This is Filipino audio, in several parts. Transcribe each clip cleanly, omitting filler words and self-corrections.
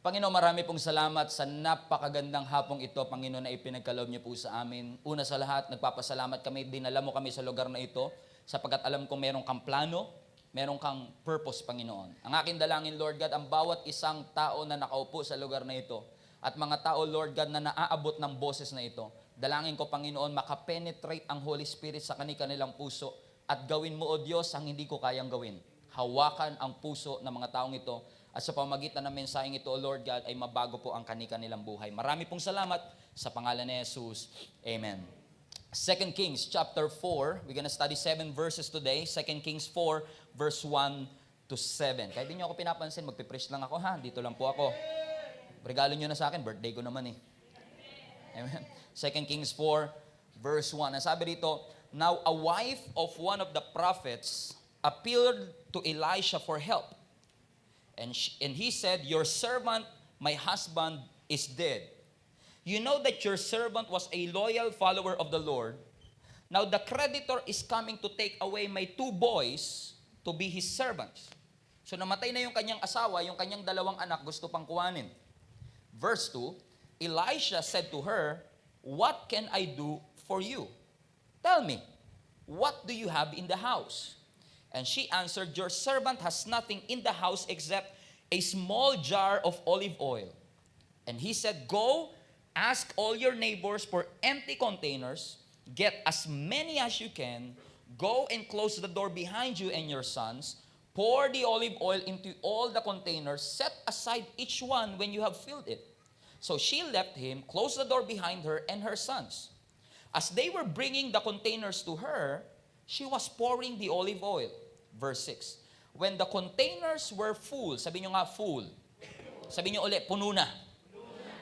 Panginoon, marami pong salamat sa napakagandang hapong ito, Panginoon, na ipinagkaloob niyo po sa amin. Una sa lahat, nagpapasalamat kami, dinala mo kami sa lugar na ito, sapagkat alam ko meron kang plano, meron kang purpose, Panginoon. Ang aking dalangin, Lord God, ang bawat isang tao na nakaupo sa lugar na ito, at mga tao, Lord God, na naaabot ng boses na ito, dalangin ko, Panginoon, makapenetrate ang Holy Spirit sa kanilang puso, at gawin mo, O Diyos, ang hindi ko kayang gawin. Hawakan ang puso ng mga taong ito, at sa pamagitan ng mensaheng ito, O Lord God, ay mabago po ang kanilang buhay. Marami pong salamat sa pangalan ni Jesus. Amen. 2 Kings chapter 4, we're gonna study 7 verses today. 2 Kings 4, verse 1 to 7. Kahit di nyo ako pinapansin, magpipreach lang ako ha. Dito lang po ako. Regalo nyo na sa akin, birthday ko naman eh. Amen. 2 Kings 4, verse 1. Ang sabi dito, now a wife of one of the prophets appealed to Elisha for help. And he said, your servant, my husband, is dead. You know that your servant was a loyal follower of the Lord. Now the creditor is coming to take away my 2 boys to be his servants. So namatay na yung kanyang asawa, yung kanyang 2 anak, gusto pang kuwanin. Verse 2, Elisha said to her, what can I do for you? Tell me, what do you have in the house? And she answered, your servant has nothing in the house except a small jar of olive oil. And he said, go, ask all your neighbors for empty containers, get as many as you can, go and close the door behind you and your sons, pour the olive oil into all the containers, set aside each one when you have filled it. So she left him, closed the door behind her and her sons. As they were bringing the containers to her, she was pouring the olive oil. Verse 6. When the containers were full, sabi nyo nga full. Sabi nyo ulit, puno na.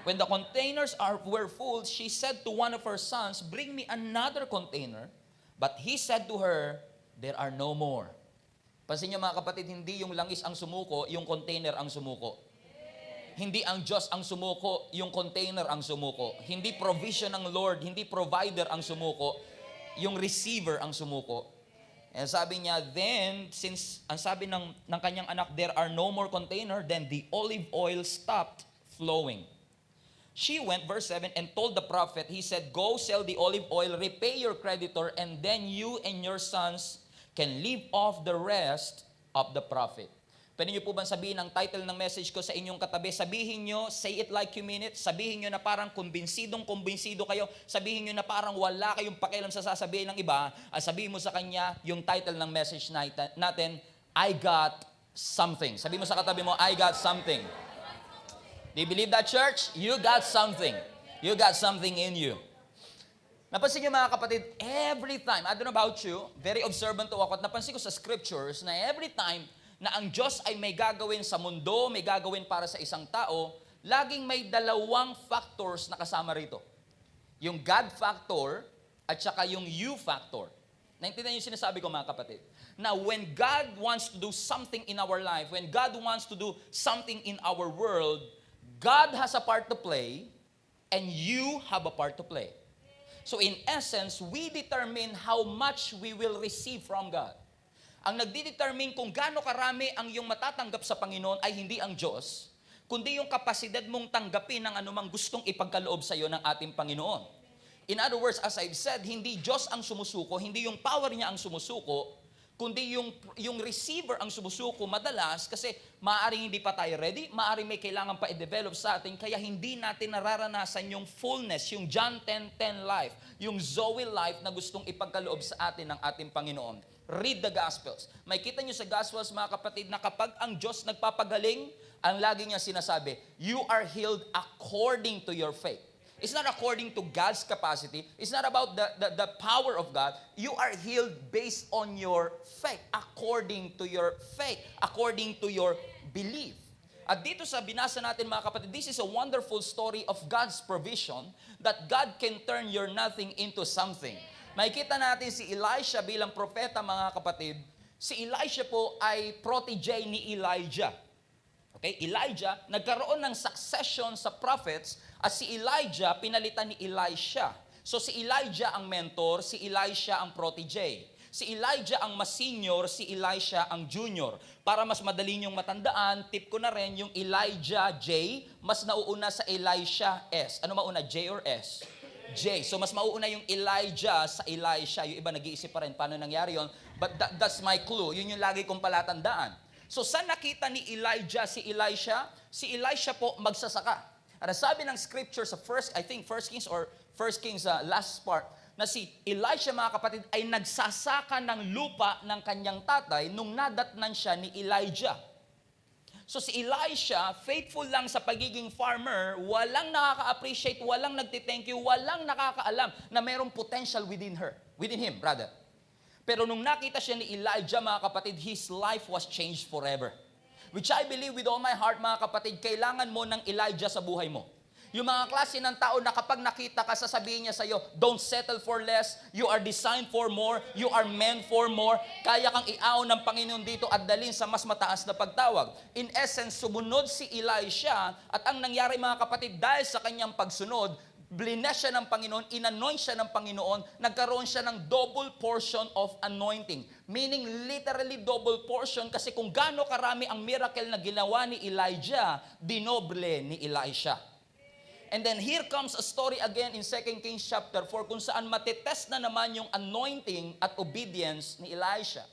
When the containers were full, she said to one of her sons, bring me another container. But he said to her, there are no more. Pansin nyo mga kapatid, hindi yung langis ang sumuko, yung container ang sumuko. Hindi ang Diyos ang sumuko, yung container ang sumuko. Hindi provision ng Lord, hindi provider ang sumuko, yung receiver ang sumuko. And sabi niya, then, since ang sabi ng kanyang anak, there are no more container, then the olive oil stopped flowing. She went, verse 7, and told the prophet, he said, go sell the olive oil, repay your creditor, and then you and your sons can live off the rest of the profit. Pwede niyo po bang sabihin ang title ng message ko sa inyong katabi? Sabihin niyo, say it like you mean it. Sabihin niyo na parang kumbinsido kayo. Sabihin niyo na parang wala kayong pakialam sa sasabihin ng iba. At sabihin mo sa kanya yung title ng message natin, I got something. Sabihin mo sa katabi mo, I got something. Do you believe that, church? You got something. You got something in you. Napansin niyo mga kapatid, every time, I don't know about you, very observant to ako, at napansin ko sa scriptures na every time na ang Diyos ay may gagawin sa mundo, may gagawin para sa isang tao, laging may 2 factors na kasama rito. Yung God factor at saka yung you factor. Naintindihan niyo yung sinasabi ko mga kapatid? Now, when God wants to do something in our life, when God wants to do something in our world, God has a part to play and you have a part to play. So in essence, we determine how much we will receive from God. Ang nagdidetermine kung gaano karami ang iyong matatanggap sa Panginoon ay hindi ang Diyos, kundi yung kapasidad mong tanggapin ng anumang gustong ipagkaloob sa iyo ng ating Panginoon. In other words, as I've said, hindi Diyos ang sumusuko, hindi yung power niya ang sumusuko, kundi yung receiver ang sumusuko madalas kasi maaaring hindi pa tayo ready, maaaring may kailangan pa i-develop sa atin, kaya hindi natin nararanasan yung fullness, yung John 10:10 life, yung Zoe life na gustong ipagkaloob sa atin ng ating Panginoon. Read the Gospels. May kita nyo sa Gospels, mga kapatid, na kapag ang Diyos nagpapagaling, ang lagi niya sinasabi, you are healed according to your faith. It's not according to God's capacity. It's not about the power of God. You are healed based on your faith, according to your faith, according to your belief. At dito sa binasa natin mga kapatid, this is a wonderful story of God's provision that God can turn your nothing into something. Makikita natin si Elisha bilang propeta mga kapatid. Si Elisha po ay protege ni Elijah. Okay? Elijah, nagkaroon ng succession sa prophets at si Elijah pinalitan ni Elisha. So si Elijah ang mentor, si Elisha ang protege. Si Elijah ang mas senior, si Elisha ang junior. Para mas madali niyong matandaan, tip ko na rin yung Elijah J, mas nauuna sa Elisha S. Ano mauna, J or S? J. So mas mauuna yung Elijah sa Elisha. Yung iba nag-iisip pa rin paano nangyari yon. But that's my clue. Yun yung lagi kong palatandaan. So saan nakita ni Elijah si Elisha? Si Elisha po magsasaka. At sabi ng scripture sa first Kings or First Kings last part, na si Elisha, mga kapatid, ay nagsasaka ng lupa ng kanyang tatay nung nadatnan siya ni Elijah. So si Elisha, faithful lang sa pagiging farmer, walang nakaka-appreciate, walang nagti-thank you, walang nakakaalam na mayroong potential within him, rather. Pero nung nakita siya ni Elijah, mga kapatid, his life was changed forever. Which I believe with all my heart, mga kapatid, kailangan mo ng Elijah sa buhay mo. Yung mga klase ng tao na kapag nakita ka, sasabihin niya sa'yo, don't settle for less, you are designed for more, you are meant for more, kaya kang iaon ng Panginoon dito at dalhin sa mas mataas na pagtawag. In essence, sumunod si Elisha at ang nangyari, mga kapatid, dahil sa kanyang pagsunod, blines siya ng Panginoon, inanoint siya ng Panginoon, nagkaroon siya ng double portion of anointing. Meaning, literally double portion kasi kung gaano karami ang miracle na ginawa ni Elijah, dinoble ni Elisha. And then here comes a story again in 2 Kings chapter 4 kung saan matitest na naman yung anointing at obedience ni Elisha.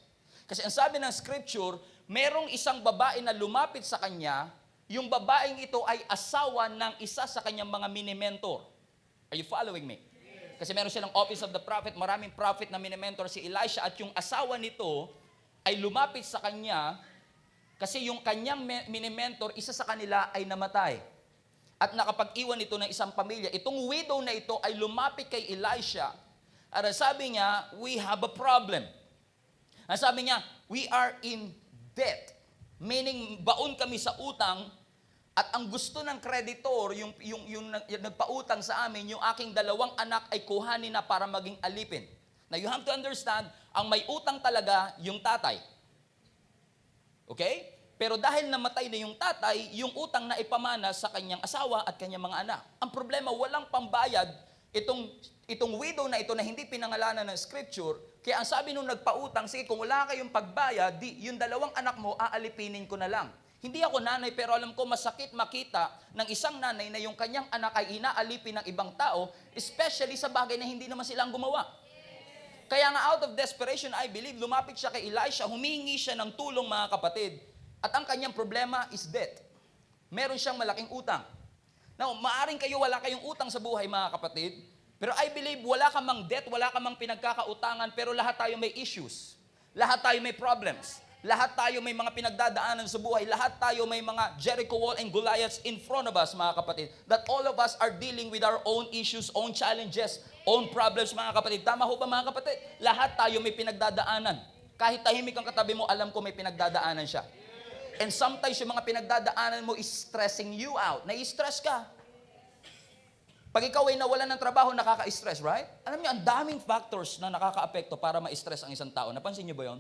Kasi ang sabi ng scripture, merong isang babae na lumapit sa kanya, yung babaeng ito ay asawa ng isa sa kanyang mga mini-mentor. Are you following me? Kasi meron silang office of the prophet, maraming prophet na mini-mentor si Elisha at yung asawa nito ay lumapit sa kanya kasi yung kanyang mini-mentor, isa sa kanila ay namatay. At nakapag-iwan ito ng isang pamilya. Itong widow na ito ay lumapit kay Elisha. At sabi niya, we have a problem. Ang sabi niya, we are in debt. Meaning, baon kami sa utang. At ang gusto ng kreditor, yung nagpautang sa amin, yung aking 2 anak ay kuhanin na para maging alipin. Now, you have to understand, ang may utang talaga, yung tatay. Okay? Pero dahil namatay na yung tatay, yung utang na ipamana sa kanyang asawa at kanyang mga anak. Ang problema, walang pambayad itong widow na ito na hindi pinangalanan ng scripture. Kaya ang sabi nung nagpautang, sige, kung wala kayong pagbayad, yung 2 anak mo, aalipinin ko na lang. Hindi ako nanay, pero alam ko masakit makita ng isang nanay na yung kanyang anak ay inaalipin ng ibang tao, especially sa bagay na hindi naman silang gumawa. Kaya nga out of desperation, I believe, lumapit siya kay Elisha, humingi siya ng tulong, mga kapatid. At ang kanyang problema is debt. Meron siyang malaking utang. Now, maaring kayo wala kayong utang sa buhay, mga kapatid, pero I believe wala ka mang debt, wala ka mang pinagkakautangan, pero lahat tayo may issues. Lahat tayo may problems. Lahat tayo may mga pinagdadaanan sa buhay. Lahat tayo may mga Jericho wall and Goliaths in front of us, mga kapatid. That all of us are dealing with our own issues, own challenges, own problems, mga kapatid. Tama ho ba, mga kapatid? Lahat tayo may pinagdadaanan. Kahit tahimik ang katabi mo, alam ko may pinagdadaanan siya. And sometimes yung mga pinagdadaanan mo is stressing you out. Nai-stress ka. Pag ikaw ay nawalan ng trabaho, nakaka-stress, right? Alam niyo, ang daming factors na nakaka-apekto para ma-stress ang isang tao. Napansin niyo ba yun?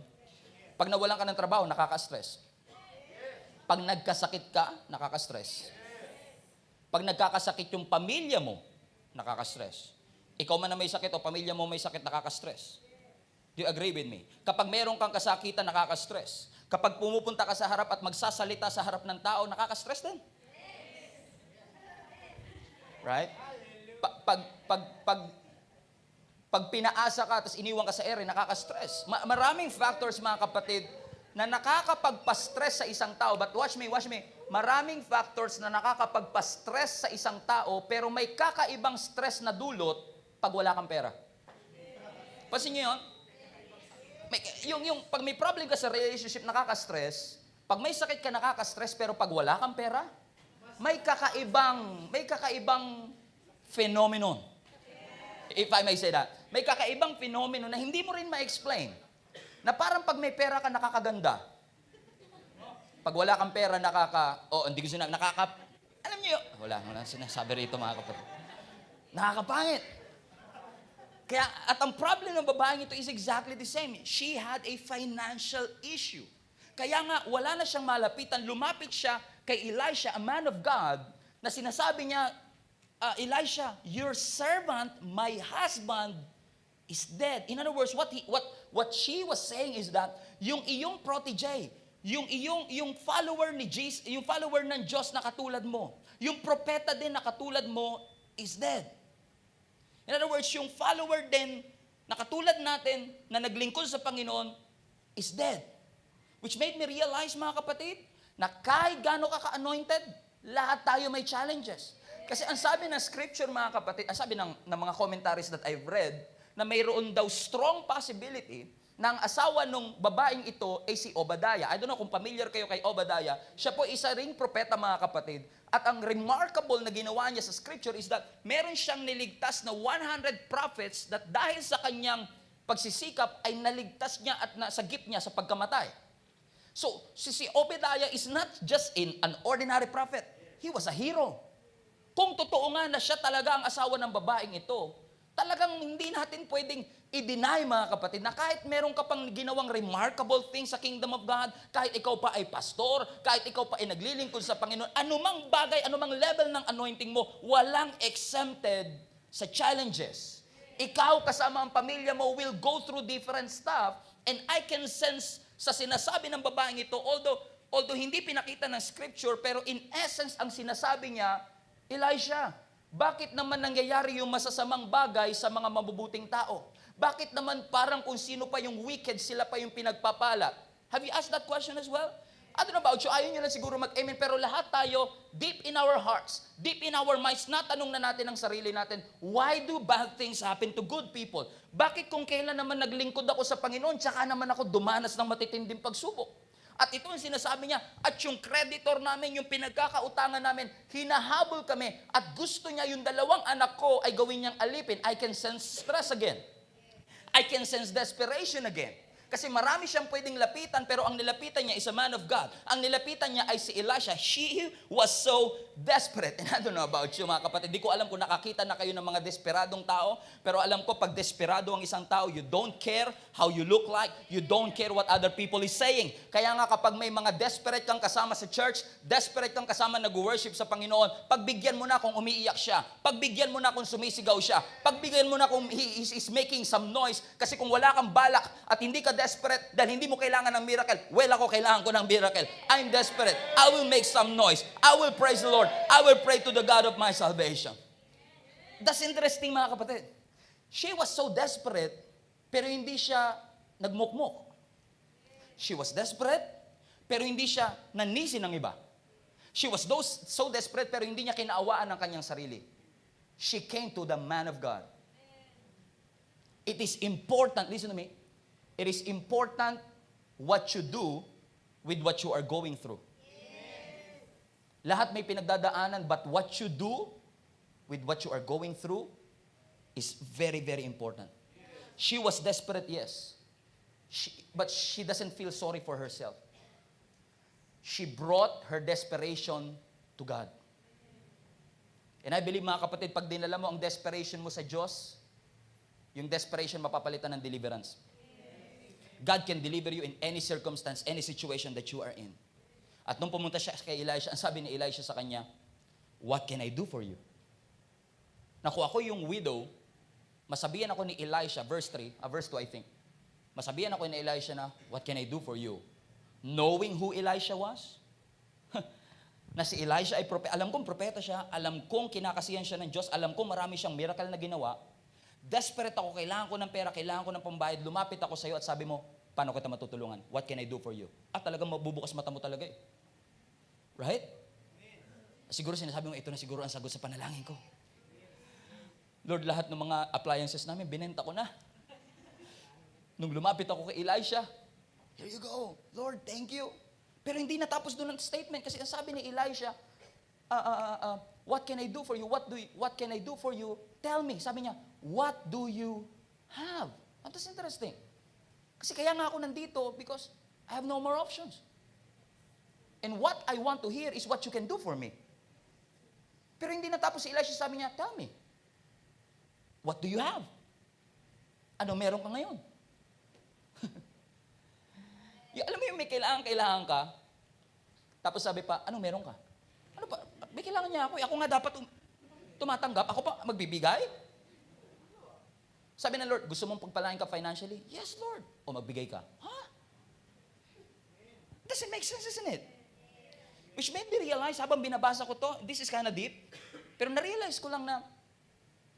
Pag nawalan ka ng trabaho, nakaka-stress. Pag nagkasakit ka, nakaka-stress. Pag nagkakasakit yung pamilya mo, nakaka-stress. Ikaw man na may sakit o pamilya mo may sakit, nakaka-stress. Do you agree with me? Kapag meron kang kasakitan, nakaka-stress. Kapag pumupunta ka sa harap at magsasalita sa harap ng tao, nakaka-stress din. Right? Pag pinaasa ka at iniwan ka sa ere, nakaka-stress. Maraming factors, mga kapatid, na nakakapagpa-stress sa isang tao. But watch me. Maraming factors na nakakapagpa-stress sa isang tao, pero may kakaibang stress na dulot pag wala kang pera. Pansin niyo yun? Pag may problem ka sa relationship, nakaka-stress. Pag may sakit ka, nakaka-stress. Pero pag wala kang pera, may kakaibang phenomenon. If I may say that. May kakaibang phenomenon na hindi mo rin ma-explain. Na parang pag may pera ka, nakakaganda. Pag wala kang pera, hindi ko sinabi, alam niyo, wala sinasabi rito, mga kapatid. Nakakapangit. Kaya, at ang problem ng babaeng ito is exactly the same. She had a financial issue. Kaya nga, wala na siyang malapitan. Lumapit siya kay Elisha, a man of God, na sinasabi niya, Elisha, your servant, my husband, is dead. In other words, what she was saying is that yung iyong protege, yung follower ni Jesus, yung follower ng Diyos na katulad mo, yung propeta din na katulad mo is dead. In other words, yung follower din na katulad natin na naglingkod sa Panginoon is dead. Which made me realize, mga kapatid, na kahit gaano ka ka-anointed, lahat tayo may challenges. Kasi ang sabi ng scripture, mga kapatid, ang sabi ng mga commentaries that I've read, na mayroon daw strong possibility na ang asawa ng babaeng ito ay si Obadiah. I don't know kung familiar kayo kay Obadiah. Siya po isa ring propeta, mga kapatid. At ang remarkable na ginawa niya sa scripture is that meron siyang niligtas na 100 prophets that dahil sa kanyang pagsisikap ay naligtas niya at nasagip niya sa pagkamatay. So, si Obadiah is not just an ordinary prophet. He was a hero. Kung totoo nga na siya talaga ang asawa ng babaeng ito, talagang hindi natin pwedeng i-deny, mga kapatid, na kahit meron ka pang ginawang remarkable things sa kingdom of God, kahit ikaw pa ay pastor, kahit ikaw pa ay naglilingkod sa Panginoon, anumang bagay, anumang level ng anointing mo, walang exempted sa challenges. Ikaw kasama ang pamilya mo will go through different stuff, and I can sense sa sinasabi ng babaeng ito, although hindi pinakita ng scripture, pero in essence, ang sinasabi niya, Elisha, bakit naman nangyayari yung masasamang bagay sa mga mabubuting tao? Bakit naman parang kung sino pa yung wicked, sila pa yung pinagpapala? Have you asked that question as well? I don't know about you, ayaw nyo lang siguro mag-amen, pero lahat tayo, deep in our hearts, deep in our minds, natanong na natin ang sarili natin, why do bad things happen to good people? Bakit kung kailan naman naglingkod ako sa Panginoon, tsaka naman ako dumanas ng matitinding pagsubok? At ito ang sinasabi niya, at yung creditor namin, yung pinagkakautangan namin, hinahabol kami, at gusto niya yung dalawang anak ko ay gawin niyang alipin. I can sense stress again. I can sense desperation again. Kasi marami siyang pwedeng lapitan, pero ang nilapitan niya is a man of God. Ang nilapitan niya ay si Elisha. She was so desperate. And I don't know about you, mga kapatid. Di ko alam kung nakakita na kayo ng mga desperadong tao, pero alam ko, pag desperado ang isang tao, you don't care how you look like, you don't care what other people is saying. Kaya nga kapag may mga desperate kang kasama sa church, desperate kang kasama nag-worship sa Panginoon, pagbigyan mo na kung umiiyak siya, pagbigyan mo na kung sumisigaw siya, pagbigyan mo na kung he is making some noise, kasi kung wala kang balak at hindi ka desperate dahil hindi mo kailangan ng miracle. Well, ako kailangan ko ng miracle. I'm desperate. I will make some noise. I will praise the Lord. I will pray to the God of my salvation. That's interesting, mga kapatid. She was so desperate, pero hindi siya nagmukmok. She was desperate, pero hindi siya nanisi ng iba. She was so desperate, pero hindi niya kinaawaan ng kanyang sarili. She came to the man of God. It is important, listen to me, it is important what you do with what you are going through. Lahat may pinagdadaanan, but what you do with what you are going through is very, very important. She was desperate, yes. But she doesn't feel sorry for herself. She brought her desperation to God. And I believe, mga kapatid, pag dinala mo ang desperation mo sa Diyos, yung desperation mapapalitan ng deliverance. God can deliver you in any circumstance, any situation that you are in. At nung pumunta siya kay Elisha, ang sabi ni Elisha sa kanya, what can I do for you? Naku, ako yung widow, masabihan ako ni Elisha, verse 2 I think. Masabihan ako ni Elisha na, what can I do for you? Knowing who Elisha was, na si Elisha ay propeta, alam kong propeta siya, alam kong kinakasihan siya ng Diyos, alam kong marami siyang miracle na ginawa, desperate ako, kailangan ko ng pera, kailangan ko ng pambayad, lumapit ako sa iyo at sabi mo, paano kita matutulungan? What can I do for you? At talagang mabubukas mata mo talaga eh. Right? Siguro sinasabi mo, ito na siguro ang sagot sa panalangin ko. Lord, lahat ng mga appliances namin, binenta ko na. Nung lumapit ako kay Elisha, here you go. Lord, thank you. Pero hindi natapos doon ang statement kasi ang sabi ni Elisha, what can I do for you? What can I do for you? Tell me. Sabi niya, what do you have? And that's interesting. Kasi kaya nga ako nandito because I have no more options. And what I want to hear is what you can do for me. Pero hindi natapos si Elisha, sabi niya, tell me. What do you have? Ano meron ka ngayon? Alam mo yung may kailangan ka, tapos sabi pa, ano meron ka? Ano pa? May kailangan niya ako. Ako nga dapat tumatanggap. Ako pa magbibigay? Sabi ng Lord, gusto mong pagpalain ka financially? Yes, Lord. O magbigay ka. Huh? Doesn't make sense, isn't it? Which made me realize, habang binabasa ko to, this is kind of deep, pero na-realize ko lang na,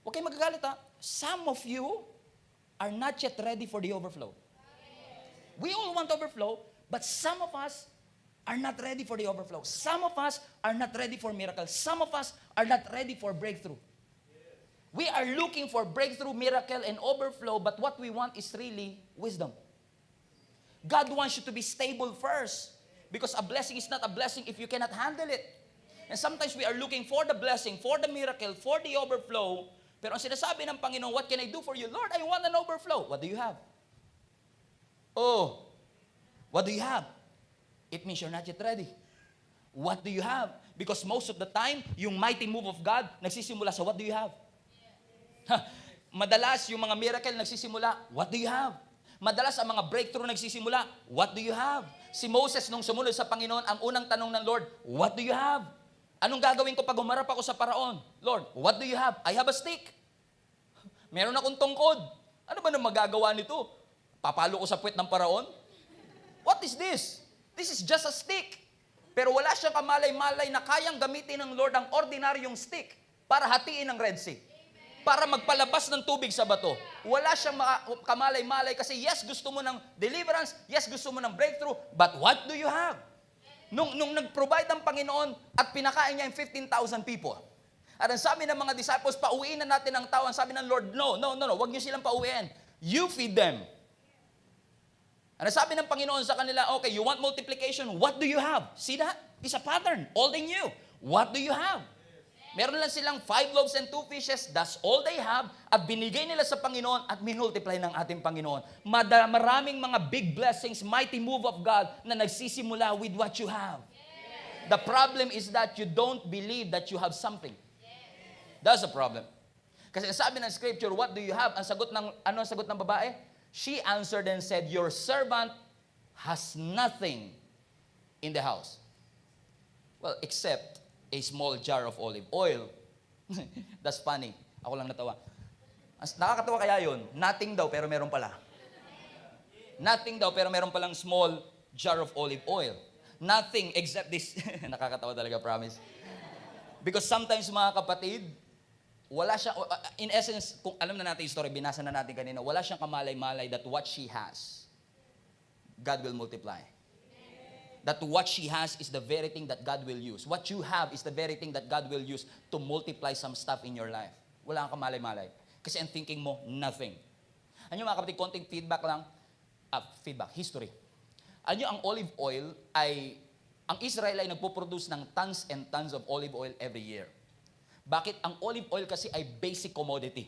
huwag kayong magagalit ha, some of you are not yet ready for the overflow. We all want overflow, but some of us are not ready for the overflow. Some of us are not ready for miracles. Some of us are not ready for breakthrough. We are looking for breakthrough, miracle, and overflow, but what we want is really wisdom. God wants you to be stable first, because a blessing is not a blessing if you cannot handle it. And sometimes we are looking for the blessing, for the miracle, for the overflow, pero ang sinasabi ng Panginoon, what can I do for you? Lord, I want an overflow. What do you have? Oh, what do you have? It means you're not yet ready. What do you have? Because most of the time, yung mighty move of God, nagsisimula sa what do you have? Madalas, yung mga miracle nagsisimula, what do you have? Madalas, ang mga breakthrough nagsisimula, what do you have? Si Moses, nung sumunod sa Panginoon, ang unang tanong ng Lord, what do you have? Anong gagawin ko pag humarap ako sa Paraon? Lord, what do you have? I have a stick. Meron akong tungkod. Ano ba nang magagawa nito? Papalo ko sa puwet ng Paraon? What is this? This is just a stick. Pero wala siyang kamalay-malay na kayang gamitin ng Lord ang ordinaryong stick para hatiin ang Red Sea. Para magpalabas ng tubig sa bato. Wala siyang kamalay-malay kasi yes, gusto mo ng deliverance, yes, gusto mo ng breakthrough, but what do you have? Nung nag-provide ang Panginoon at pinakain niya yung 15,000 people. At ang sabi ng mga disciples, pauwiin na natin ang tao. Ang sabi ng Lord, no, wag niyo silang pauwiin. You feed them. Ano sabi ng Panginoon sa kanila? Okay, you want multiplication? What do you have? See that? It's a pattern. All they knew. What do you have? Meron lang silang 5 loaves and 2 fishes. That's all they have. At binigay nila sa Panginoon at minultiply ng ating Panginoon. Maraming mga big blessings, mighty move of God na nagsisimula with what you have. The problem is that you don't believe that you have something. That's the problem. Kasi sabi ng scripture, what do you have? Ang sagot ng babae? She answered and said, your servant has nothing in the house. Well, except a small jar of olive oil. That's funny. Ako lang natawa. Nakakatawa kaya yun? Nothing daw, pero meron pala. Nothing daw, pero meron palang small jar of olive oil. Nothing except this. Nakakatawa talaga, promise. Because sometimes, mga kapatid, wala siya, in essence, kung alam na natin yung story, binasa na natin kanina, wala siyang kamalay-malay that what she has, God will multiply. That what she has is the very thing that God will use. What you have is the very thing that God will use to multiply some stuff in your life. Wala kang kamalay-malay. Kasi ang thinking mo, nothing. Ano mga kapatid, konting feedback lang. History. Ano ang olive oil ay, ang Israel ay nagpo-produce ng tons and tons of olive oil every year. Bakit? Ang olive oil kasi ay basic commodity.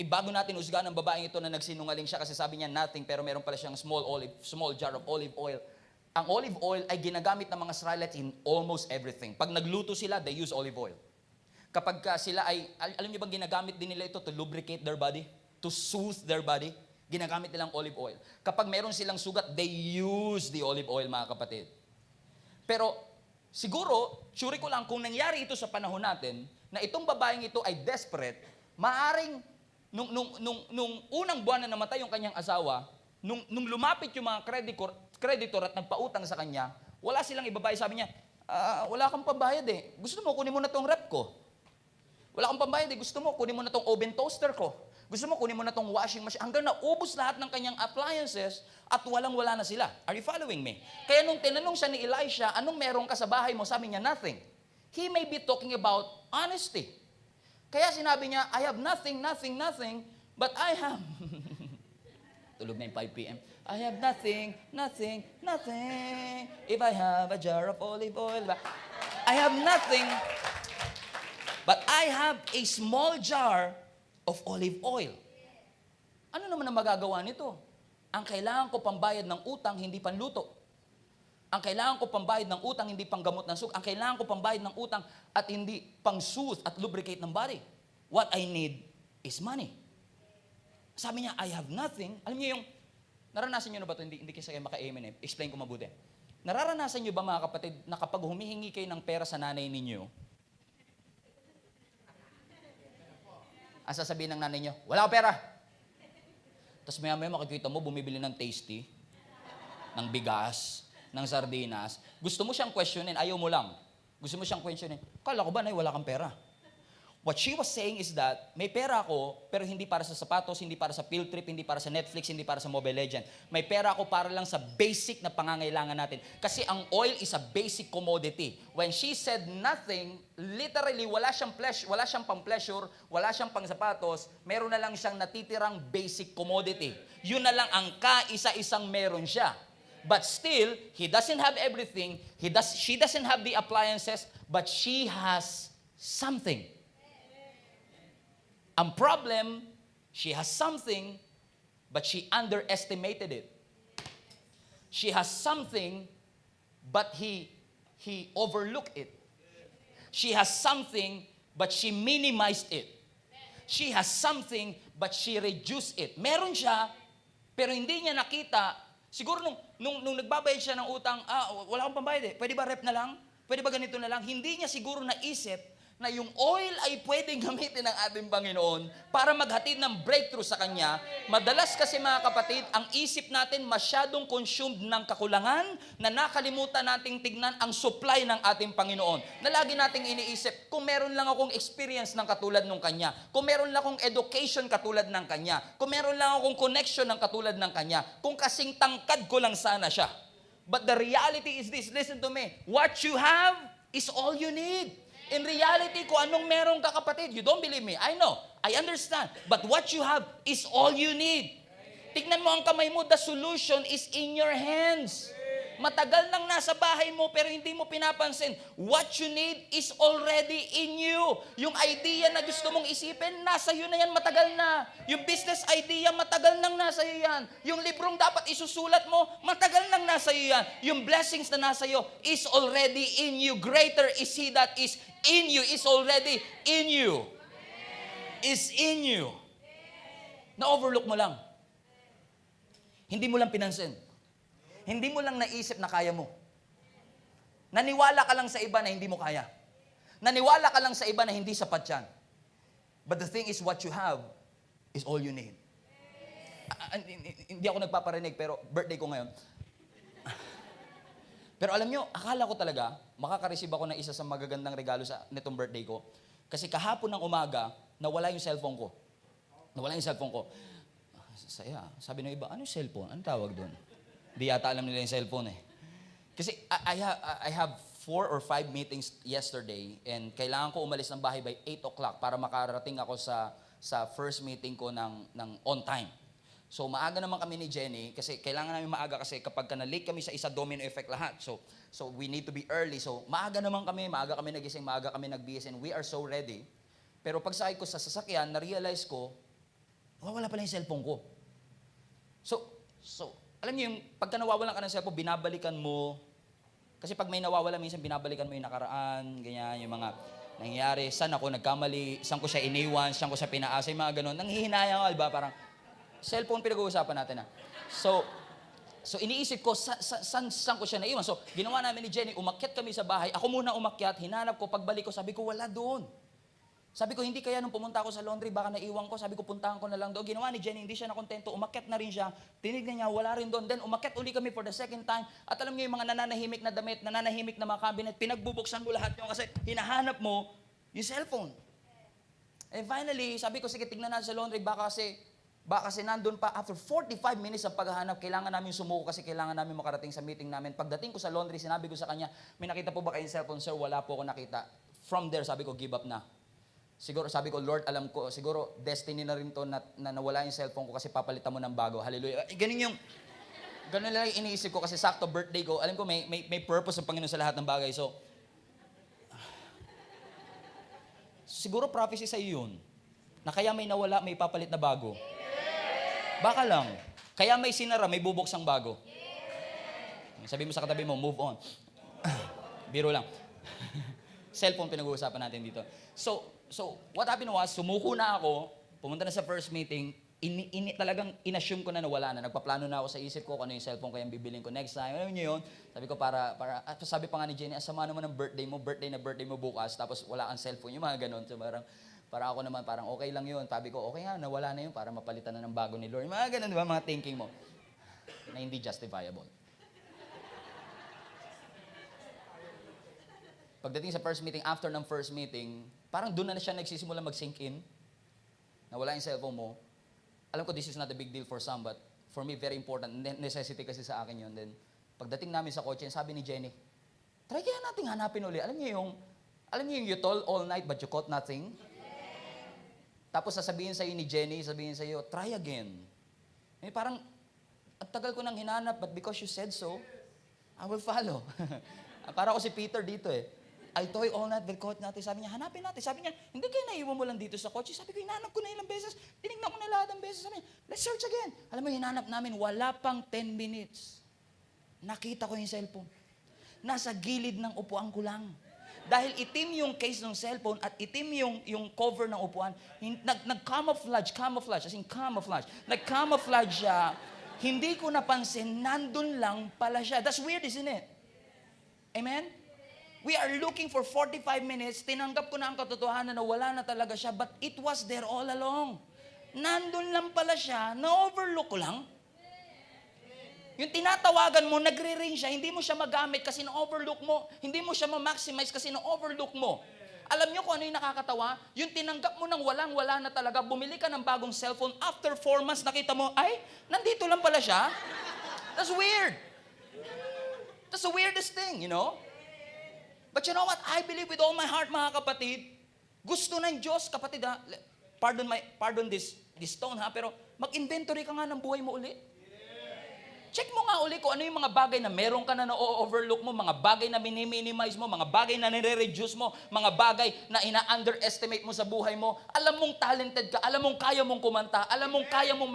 Bago natin usgahan ang babaeng ito na nagsinungaling siya kasi sabi niya nothing, pero meron pala siyang small jar of olive oil. Ang olive oil ay ginagamit ng mga Israelites in almost everything. Pag nagluto sila, they use olive oil. Kapag sila ay, alam niyo bang ginagamit din nila ito to lubricate their body? To soothe their body? Ginagamit nilang olive oil. Kapag meron silang sugat, they use the olive oil, mga kapatid. Pero, siguro, sure ko lang, kung nangyari ito sa panahon natin, na itong babaeng ito ay desperate, maaring, nung unang buwan na namatay yung kanyang asawa, nung lumapit yung mga creditor at nagpautang sa kanya, wala silang ibabayad. Sabi niya, wala kang pambayad eh. Gusto mo, kunin mo na tong rep ko. Wala kang pambayad eh. Gusto mo, kunin mo na tong oven toaster ko. Gusto mo, kunin mo na tong washing machine. Hanggang naubos lahat ng kanyang appliances at walang-wala na sila. Are you following me? Kaya nung tinanong siya ni Elisha, anong meron ka sa bahay mo? Sabi niya, nothing. He may be talking about honesty. Kaya sinabi niya, I have nothing, but I have... Tulog na yung 5 p.m. I have nothing. If I have a jar of olive oil. I have nothing, but I have a small jar of olive oil. Ano naman ang magagawa nito? Ang kailangan ko pambayad ng utang, hindi panluto. Ang kailangan ko pambayad ng utang, hindi panggamot ng sugat. Ang kailangan ko pambayad ng utang at hindi pang-soothe at lubricate ng body. What I need is money. Sabi niya, I have nothing. Alam niyo yung, naranasan niyo na ba ito? Hindi kasi kayo maka-amen eh. Explain ko mabuti. Nararanasan niyo ba mga kapatid na kapag humihingi kayo ng pera sa nanay ninyo, ang sasabihin ng nanay niyo, wala akong pera. Tapos maya-maya makikita mo, bumibili ng tasty, ng bigas, ng sardinas. Gusto mo siyang questionin, ayaw mo lang. Gusto mo siyang questionin, kala ko ba, nay, wala kang pera? What she was saying is that, may pera ako, pero hindi para sa sapatos, hindi para sa field trip, hindi para sa Netflix, hindi para sa Mobile Legend. May pera ako para lang sa basic na pangangailangan natin. Kasi ang oil is a basic commodity. When she said nothing, literally, wala siyang pang-pleasure, wala siyang pang-sapatos, meron na lang siyang natitirang basic commodity. Yun na lang ang kaisa-isang meron siya. But still, he doesn't have everything, she doesn't have the appliances, but she has something. Ang problem, she has something, but she underestimated it. She has something, but he overlooked it. She has something, but she minimized it. She has something, but she reduced it. Meron siya, pero hindi niya nakita. Siguro nung nagbabayad siya ng utang, wala akong pambayad eh. Pwede ba rep na lang? Pwede ba ganito na lang? Hindi niya siguro naisip na yung oil ay pwedeng gamitin ng ating Panginoon para maghatid ng breakthrough sa Kanya. Madalas kasi mga kapatid, ang isip natin masyadong consumed ng kakulangan na nakalimutan nating tignan ang supply ng ating Panginoon. Na lagi nating iniisip, kung meron lang akong experience ng katulad ng Kanya, kung meron lang akong education katulad ng Kanya, kung meron lang akong connection ng katulad ng Kanya, kung kasing tangkad ko lang sana siya. But the reality is this, listen to me, what you have is all you need. In reality, kung anong meron ka kapatid, you don't believe me, I know, I understand. But what you have is all you need. Tignan mo ang kamay mo, the solution is in your hands. Matagal nang nasa bahay mo pero hindi mo pinapansin. What you need is already in you. Yung idea na gusto mong isipin, nasa iyo na yan matagal na. Yung business idea, matagal nang nasa iyo yan. Yung librong dapat isusulat mo, matagal nang nasa iyo yan. Yung blessings na nasa iyo is already in you. Greater is He that is in you, is already in you. Is in you. Na-overlook mo lang. Hindi mo lang pinansin. Hindi mo lang naisip na kaya mo. Naniwala ka lang sa iba na hindi mo kaya. Naniwala ka lang sa iba na hindi sapat yan. But the thing is, what you have is all you need. Hindi ako nagpaparinig, pero birthday ko ngayon. Pero alam nyo, akala ko talaga, makaka-receive ako ng isa sa magagandang regalo sa nitong birthday ko. Kasi kahapon ng umaga, nawala yung cellphone ko. Nawala yung cellphone ko. Saya. Sabi ng iba, ano yung cellphone? Ano tawag doon? Di yata alam nila yung cellphone eh. Kasi I have 4 or 5 meetings yesterday and kailangan ko umalis ng bahay by 8 o'clock para makarating ako sa first meeting ko ng on time. So maaga naman kami ni Jenny kasi kailangan namin maaga kasi kapag na-late kami sa isa, domino effect lahat. So we need to be early. So maaga kami nagising, maaga kami nag-BS and we are so ready. Pero pag sakay ko sa sasakyan, na-realize ko, wala pala yung cellphone ko. So alam niyo yung pagka nawawalan ka ng cellphone, binabalikan mo. Kasi pag may nawawala, minsan binabalikan mo yung nakaraan, ganyan, yung mga nangyayari. Saan ako nagkamali, saan ko siya iniwan, saan ko siya pinaasa, yung mga ganun. Nanghihinayang ka, diba? Parang, cellphone pinag-uusapan natin So iniisip ko, saan ko siya naiwan? So, ginawa namin ni Jenny, umakyat kami sa bahay. Ako muna umakyat, hinanap ko, pagbalik ko, sabi ko, wala doon. Sabi ko, hindi kaya nung pumunta ako sa laundry, baka naiwan ko. Sabi ko, puntahan ko na lang doon. Ginawa ni Jenny, hindi siya nakontento. Umakyat na rin siya. Tinignan niya, wala rin doon. Then umakyat uli kami for the second time. At alam niyo yung mga nananahimik na damit, nananahimik na mga cabinet, pinagbubuksan mo lahat yun kasi hinahanap mo yung cellphone. And finally, sabi ko, sige, tignan natin sa laundry. Baka kasi nandun pa, after 45 minutes ang paghahanap, kailangan namin sumuko kasi kailangan namin makarating sa meeting namin. Pagdating ko sa laundry, sinabi ko sa kanya, may nakita po ba kayong cellphone, sir? Wala po ako nakita. From there, sabi ko, give up na. Siguro, sabi ko, Lord, alam ko, siguro destiny na rin to na nawala yung cellphone ko kasi papalitan mo ng bago. Hallelujah. Ganun lang yung iniisip ko kasi sakto birthday ko. Alam ko, may purpose ang Panginoon sa lahat ng bagay. So, siguro prophecy sa iyo yun. Na kaya may nawala, may papalit na bago. Baka lang. Kaya may sinara, may bubuksang bago. Sabi mo sa katabi mo, move on. Biro lang. Cellphone pinag-uusapan natin dito. So, what happened was, sumuko na ako, pumunta na sa first meeting, talagang inassume ko na nawala na. Nagpaplano na ako sa isip ko kung ano yung cellphone ko yung bibilin ko next time. Alam niyo yun? Sabi ko sabi pa nga ni Jenny, asama naman ng birthday mo bukas, tapos wala kang cellphone, yung mga ganon. So, parang, Para ako naman, parang okay lang yun. Sabi ko, okay nga, nawala na yun para mapalitan na ng bago ni Lord. Mga ganun, di ba? Mga thinking mo na hindi justifiable. Pagdating sa first meeting, after ng first meeting, parang doon na siya nagsisimula mag-sink in. Nawala yung cellphone mo. Alam ko, this is not a big deal for some, but for me, very important. Necessity kasi sa akin yun. Then, pagdating namin sa kotse, sabi ni Jenny, try kaya natin hanapin uli. Alam niyo yung you told all night but you caught nothing? Tapos sasabihin sa'yo ni Jenny, sabihin sa'yo, try again. Eh, parang, at tagal ko nang hinanap, but because you said so, I will follow. Para ako si Peter dito eh. I toy all night but caught nothing. Sabi niya, hanapin natin. Sabi niya, hindi kayo naiwan mo lang dito sa kotse. Sabi ko, hinanap ko na ilang beses. Tinignan ko na lahat ng beses. Sabi niya, let's search again. Alam mo, hinanap namin, wala pang 10 minutes. Nakita ko yung cellphone. Nasa gilid ng upuan ko lang. Dahil itim yung case ng cellphone at itim yung cover ng upuan, nag-camouflage, as in camouflage. Nag-camouflage siya, hindi ko napansin, nandun lang pala siya. That's weird, isn't it? Amen? We are looking for 45 minutes, tinanggap ko na ang katotohanan na wala na talaga siya, but it was there all along. Nandun lang pala siya, na-overlook ko lang. Yung tinatawagan mo, nagre-ring siya, hindi mo siya magamit kasi na-overlook mo. Hindi mo siya ma-maximize kasi na-overlook mo. Alam niyo kung ano yung nakakatawa? Yung tinanggap mo ng walang-wala na talaga, bumili ka ng bagong cellphone, after 4 months, nakita mo, ay, nandito lang pala siya. That's weird. That's the weirdest thing, you know? But you know what? I believe with all my heart, mga kapatid, gusto ng Diyos, kapatid ha, pardon this tone ha, pero mag-inventory ka nga ng buhay mo uli. Check mo nga uli kung ano yung mga bagay na meron ka na na-overlook mo, mga bagay na minimize mo, mga bagay na nire-reduce mo, mga bagay na ina-underestimate mo sa buhay mo. Alam mong talented ka, alam mong kaya mong kumanta, alam mong kaya mong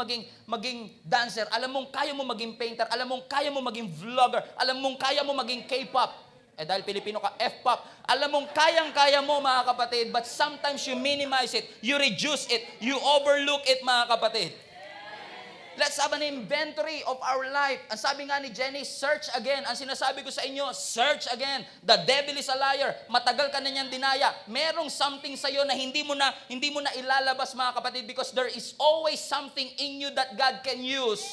maging dancer, alam mong kaya mong maging painter, alam mong kaya mong maging vlogger, alam mong kaya mong maging K-pop. Dahil Pilipino ka, F-pop. Alam mong kayang-kaya mo, mga kapatid, but sometimes you minimize it, you reduce it, you overlook it, mga kapatid. Let's have an inventory of our life. Ang sabi nga ni Jenny, search again. Ang sinasabi ko sa inyo, search again. The devil is a liar. Matagal ka na niyang dinaya. Merong something sa iyo na hindi mo na ilalabas, mga kapatid, because there is always something in you that God can use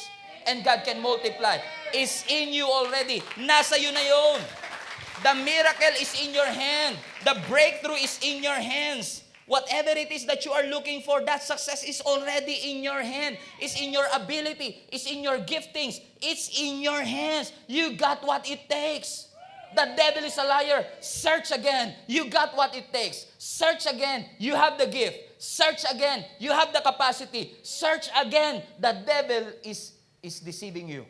and God can multiply. It's in you already. Nasa iyo na yun. The miracle is in your hand. The breakthrough is in your hands. Whatever it is that you are looking for, that success is already in your hand. It's in your ability. It's in your giftings. It's in your hands. You got what it takes. The devil is a liar. Search again. You got what it takes. Search again. You have the gift. Search again. You have the capacity. Search again. The devil is deceiving you.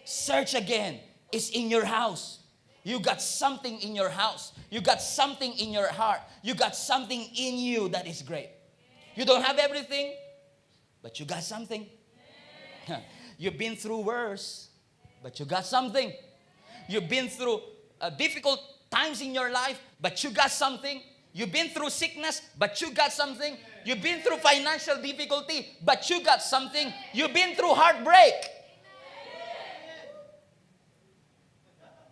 Search again. It's in your house. You got something in your house. You got something in your heart. You got something in you that is great. You don't have everything, but you got something. You've been through worse, but you got something. You've been through difficult times in your life, but you got something. You've been through sickness, but you got something. You've been through financial difficulty, but you got something. You've been through heartbreak.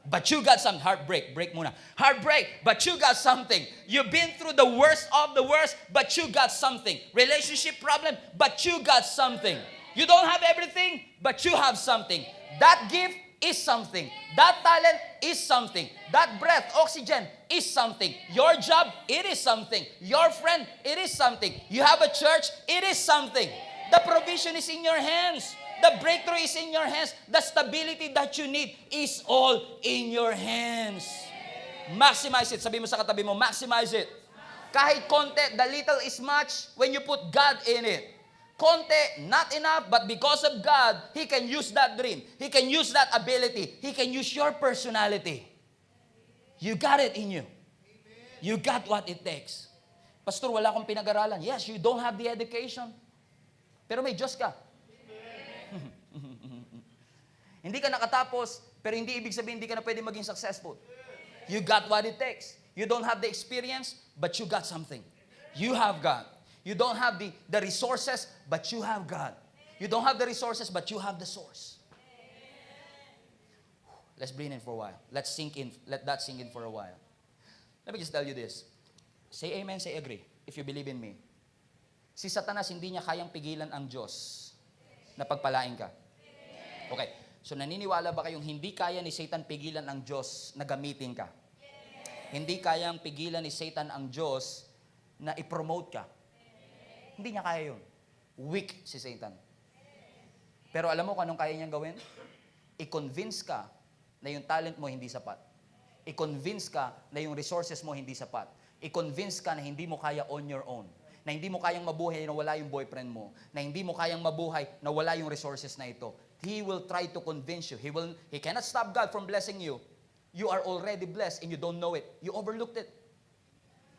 But you got some heartbreak. Break muna. Heartbreak, but you got something. You've been through the worst of the worst, but you got something. Relationship problem, but you got something. You don't have everything, but you have something. That gift is something. That talent is something. That breath, oxygen, is something. Your job, it is something. Your friend, it is something. You have a church, it is something. The provision is in your hands. The breakthrough is in your hands. The stability that you need is all in your hands. Maximize it. Sabi mo sa katabi mo, maximize it. Kahit konti, the little is much when you put God in it. Konti, not enough, but because of God, He can use that dream. He can use that ability. He can use your personality. You got it in you. You got what it takes. Pastor, wala akong pinag-aralan. Yes, you don't have the education. Pero may Diyos ka. Hindi ka nakatapos, pero hindi ibig sabihin hindi ka na pwede maging successful. You got what it takes. You don't have the experience, but you got something. You have God. You don't have the resources, but you have God. You don't have the resources, but you have the source. Let's breathe in for a while. Let's sink in. Let that sink in for a while. Let me just tell you this. Say amen, say agree, if you believe in me. Si Satanas, hindi niya kayang pigilan ang Diyos na pagpalain ka. Okay. So naniniwala ba kayong hindi kaya ni Satan pigilan ang Diyos na gamitin ka? Hindi kayang pigilan ni Satan ang Diyos na i-promote ka. Hindi niya kaya yun. Weak si Satan. Pero alam mo kung anong kaya niyang gawin? I-convince ka na yung talent mo hindi sapat. I-convince ka na yung resources mo hindi sapat. I-convince ka na hindi mo kaya on your own. Na hindi mo kayang mabuhay na wala yung boyfriend mo. Na hindi mo kayang mabuhay na wala yung resources na ito. He will try to convince you. He cannot stop God from blessing you. You are already blessed and you don't know it. You overlooked it.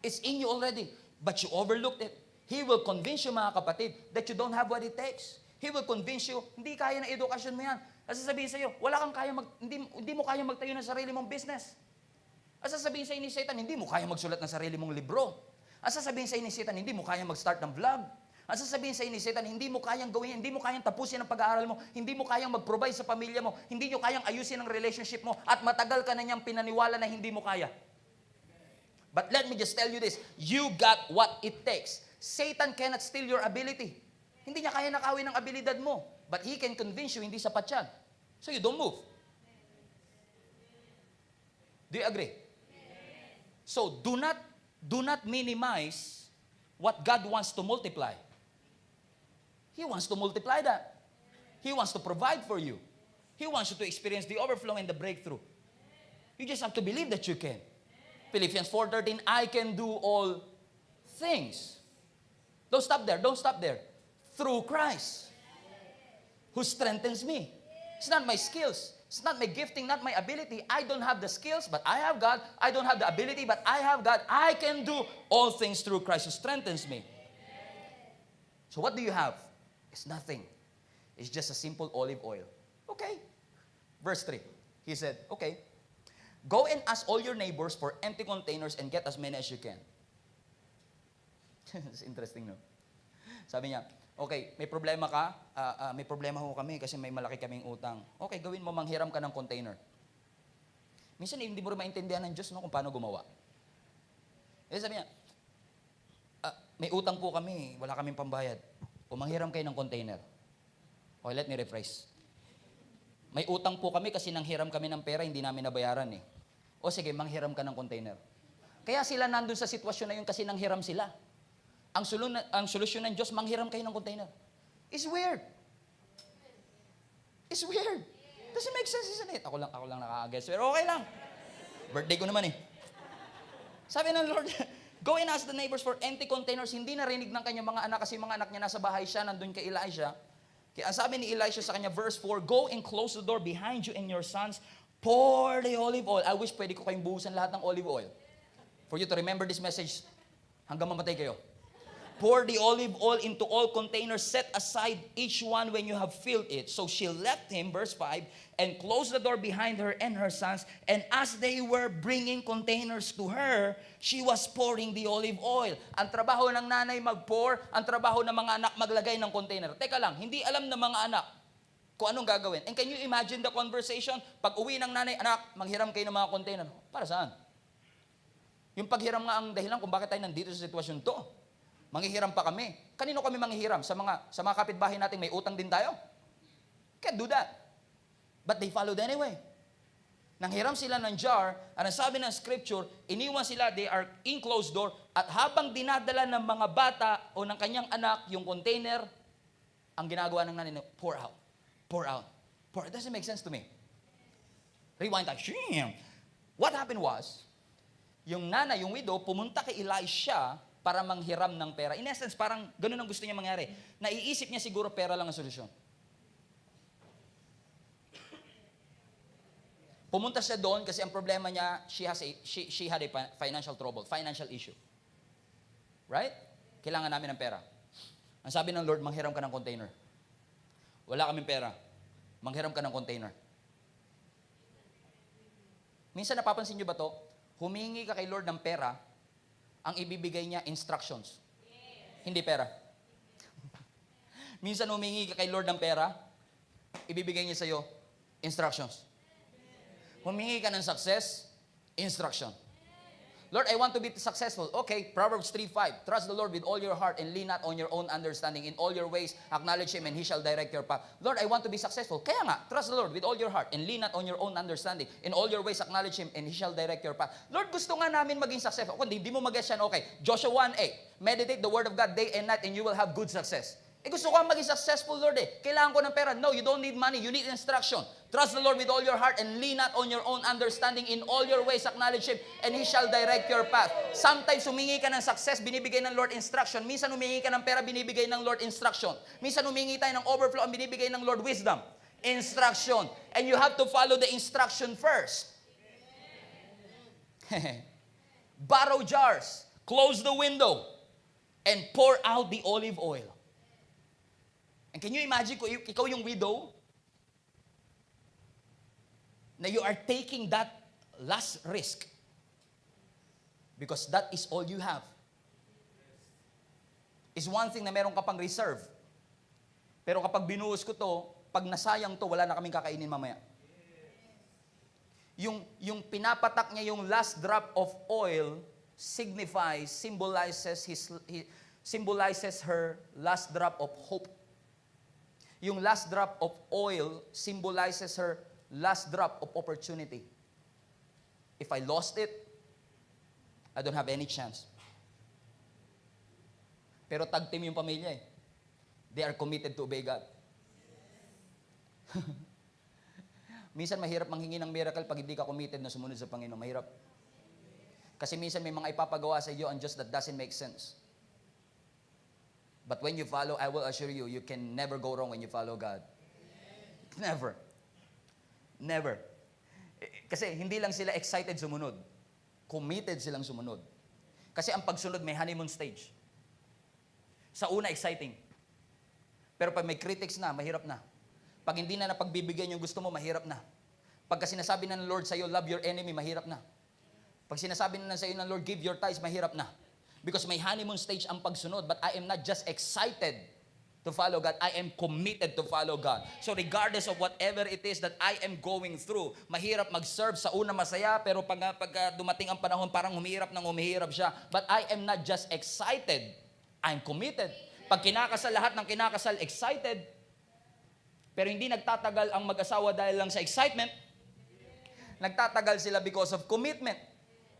It's in you already, but you overlooked it. He will convince you, mga kapatid, that you don't have what it takes. He will convince you, hindi kaya na edukasyon mo yan. At sasabihin sa iyo, hindi mo kaya magtayo ng sarili mong business. At sasabihin sa iyo ni Satan, hindi mo kaya magsulat ng sarili mong libro. At sasabihin sa iyo ni Satan, hindi mo kaya mag-start ng vlog. At sasabihin sa iyo ni Satan, hindi mo kayang gawin, hindi mo kayang tapusin ang pag-aaral mo, hindi mo kayang mag-provide sa pamilya mo, hindi nyo kayang ayusin ang relationship mo, at matagal ka na niyang pinaniwala na hindi mo kaya. But let me just tell you this, you got what it takes. Satan cannot steal your ability. Hindi niya kaya nakawin ang abilidad mo, but he can convince you hindi sapat yan. So you don't move. Do you agree? So do not minimize what God wants to multiply. He wants to multiply that. He wants to provide for you. He wants you to experience the overflow and the breakthrough. You just have to believe that you can. Philippians 4:13, I can do all things. Don't stop there. Don't stop there. Through Christ, who strengthens me. It's not my skills. It's not my gifting, not my ability. I don't have the skills, but I have God. I don't have the ability, but I have God. I can do all things through Christ who strengthens me. So what do you have? It's nothing. It's just a simple olive oil. Okay. Verse 3. He said, okay, go and ask all your neighbors for empty containers and get as many as you can. It's interesting, no? Sabi niya, okay, may problema ka? May problema ho kami kasi may malaki kaming utang. Okay, gawin mo, manghiram ka ng container. Minsan hindi mo rin maintindihan ng Diyos, no, kung paano gumawa. Eh, sabi niya, may utang po kami, wala kaming pambayad. O manghiram kayo ng container. Okay, let me rephrase. May utang po kami kasi nanghiram kami ng pera, hindi namin nabayaran eh. O sige, manghiram ka ng container. Kaya sila nandun sa sitwasyon na yun kasi nanghiram sila. Ang solusyon ng Diyos, manghiram kayo ng container. It's weird. It's weird. Doesn't make sense, isn't it? Ako lang nakaka-guess. Pero okay lang. Birthday ko naman eh. Sabi ng Lord, go and ask the neighbors for empty containers. Hindi narinig ng kanyang mga anak kasi mga anak niya nasa bahay siya, nandun kay Elijah. Kaya ang sabi ni Elisha sa kanya, verse 4, go and close the door behind you and your sons. Pour the olive oil. I wish pwede ko kayong buhusan lahat ng olive oil. For you to remember this message hanggang mamatay kayo. Pour the olive oil into all containers, set aside each one when you have filled it. So she left him, verse 5, and closed the door behind her and her sons. And as they were bringing containers to her, she was pouring the olive oil. Ang trabaho ng nanay mag-pour, ang trabaho ng mga anak maglagay ng container. Teka lang, hindi alam ng mga anak kung anong gagawin. And can you imagine the conversation? Pag uwi ng nanay, anak, manghiram kayo ng mga container. Para saan? Yung paghiram nga ang dahilan kung bakit tayo nandito sa sitwasyon to. Manghihiram pa kami. Kanino kami manghihiram? Sa mga kapitbahay natin may utang din tayo? Can't do that. But they followed anyway. Nanghiram sila ng jar, at ang sabi ng scripture, iniwan sila, they are in closed door, at habang dinadala ng mga bata o ng kanyang anak yung container, ang ginagawa ng nanay, pour out. Pour out. Pour. It doesn't make sense to me. Rewind time. What happened was, yung nanay, yung widow, pumunta kay Elisha para manghiram ng pera. In essence, parang ganun ang gusto niya mangyari. Naiisip niya siguro pera lang ang solusyon. Pumunta siya doon kasi ang problema niya, she had a financial trouble, financial issue. Right? Kailangan namin ng pera. Ang sabi ng Lord, manghiram ka ng container. Wala kaming pera. Manghiram ka ng container. Minsan napapansin niyo ba to? Humingi ka kay Lord ng pera, ang ibibigay niya, instructions. Hindi pera. Minsan humingi ka kay Lord ng pera, ibibigay niya sa'yo, instructions. Humingi ka ng success, instruction. Lord, I want to be successful. Okay, Proverbs 3:5. Trust the Lord with all your heart and lean not on your own understanding. In all your ways, acknowledge Him and He shall direct your path. Lord, I want to be successful. Kaya nga, trust the Lord with all your heart and lean not on your own understanding. In all your ways, acknowledge Him and He shall direct your path. Lord, gusto nga namin maging successful. Kung hindi mo mag-guess yan, okay. Joshua 1:8. Meditate the word of God day and night and you will have good success. Gusto ko maging successful, Lord Kailangan ko ng pera. No, you don't need money. You need instruction. Trust the Lord with all your heart and lean not on your own understanding. In all your ways, acknowledge Him and He shall direct your path. Sometimes, humingi ka ng success, binibigay ng Lord instruction. Minsan, humingi ka ng pera, binibigay ng Lord instruction. Minsan, humingi tayo ng overflow, ang binibigay ng Lord wisdom. Instruction. And you have to follow the instruction first. Borrow jars. Close the window. And pour out the olive oil. And can you imagine kung ikaw yung widow na you are taking that last risk because that is all you have. Is one thing na meron ka pang reserve. Pero kapag binuhos ko to, pag nasayang to, wala na kaming kakainin mamaya. Yung pinapatak niya yung last drop of oil symbolizes her last drop of hope. Yung last drop of oil symbolizes her last drop of opportunity. If I lost it, I don't have any chance. Pero tag team yung pamilya They are committed to obey God. Minsan mahirap manghingi ng miracle pag hindi ka committed na sumunod sa Panginoon. Mahirap. Kasi minsan may mga ipapagawa sa iyo and just that doesn't make sense. But when you follow, I will assure you, you can never go wrong when you follow God. Never. Never. Kasi hindi lang sila excited sumunod. Committed silang sumunod. Kasi ang pagsunod may honeymoon stage. Sa una, exciting. Pero pag may critics na, mahirap na. Pag hindi na napagbibigyan yung gusto mo, mahirap na. Pagka sinasabi na ng Lord sa'yo, love your enemy, mahirap na. Pag sinasabi na sa'yo ng Lord, give your tithes, mahirap na. Because may honeymoon stage ang pagsunod, but I am not just excited to follow God, I am committed to follow God. So regardless of whatever it is that I am going through, mahirap mag-serve, sa una masaya, pero pag dumating ang panahon, parang humihirap siya. But I am not just excited, I am committed. Pag kinakasal, lahat ng kinakasal, excited. Pero hindi nagtatagal ang mag-asawa dahil lang sa excitement. Nagtatagal sila because of commitment.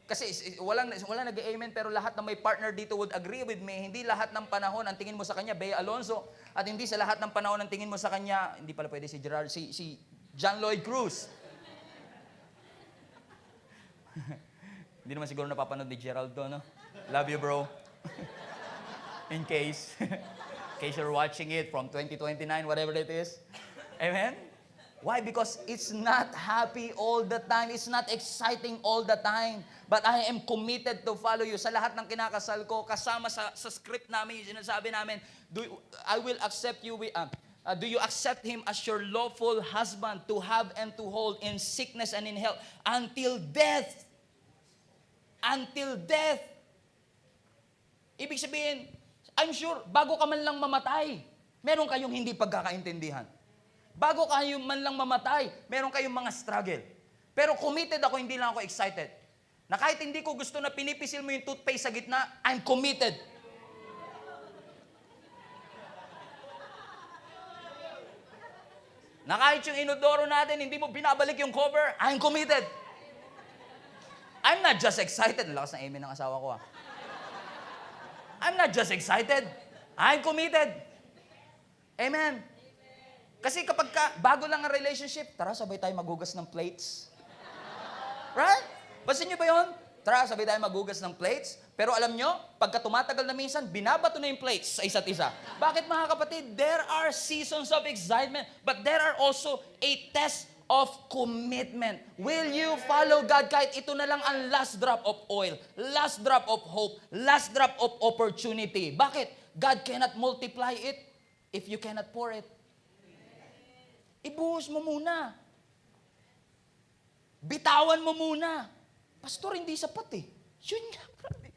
Kasi walang nag-amen, pero lahat na may partner dito would agree with me. Hindi lahat ng panahon ang tingin mo sa kanya, Bea Alonzo. At hindi sa lahat ng panahon ang tingin mo sa kanya, hindi pala pwede si Gerard, si John Lloyd Cruz. Hindi naman siguro napapanood ni Gerald to, no? Love you, bro. In case you're watching it from 2029, whatever it is. Amen? Why? Because it's not happy all the time. It's not exciting all the time. But I am committed to follow you. Sa lahat ng kinakasal ko, kasama sa script namin, yung sinasabi namin, I will accept you. Do you accept him as your lawful husband to have and to hold in sickness and in health until death? Until death. Ibig sabihin, I'm sure, bago ka man lang mamatay, meron kayong hindi pagkakaintindihan. Bago kayo man lang mamatay, meron kayong mga struggle. Pero committed ako, hindi lang ako excited. Na kahit hindi ko gusto na pinipisil mo yung toothpaste sa gitna, I'm committed. Na kahit yung inodoro natin, hindi mo binabalik yung cover, I'm committed. I'm not just excited. Lakas ng amen ng asawa ko I'm not just excited. I'm committed. Amen. Kasi kapag bago lang ang relationship, tara sabay tayo magugas ng plates. Right? Basin niyo ba yun? Tara sabay tayo magugas ng plates. Pero alam nyo, pagka tumatagal na minsan, binabato na yung plates sa isa't isa. Bakit mga kapatid? There are seasons of excitement, but there are also a test of commitment. Will you follow God kahit ito na lang ang last drop of oil, last drop of hope, last drop of opportunity? Bakit? God cannot multiply it if you cannot pour it. Ibuhos mo muna. Bitawan mo muna. Pastor, hindi sapat Yun nga, brother.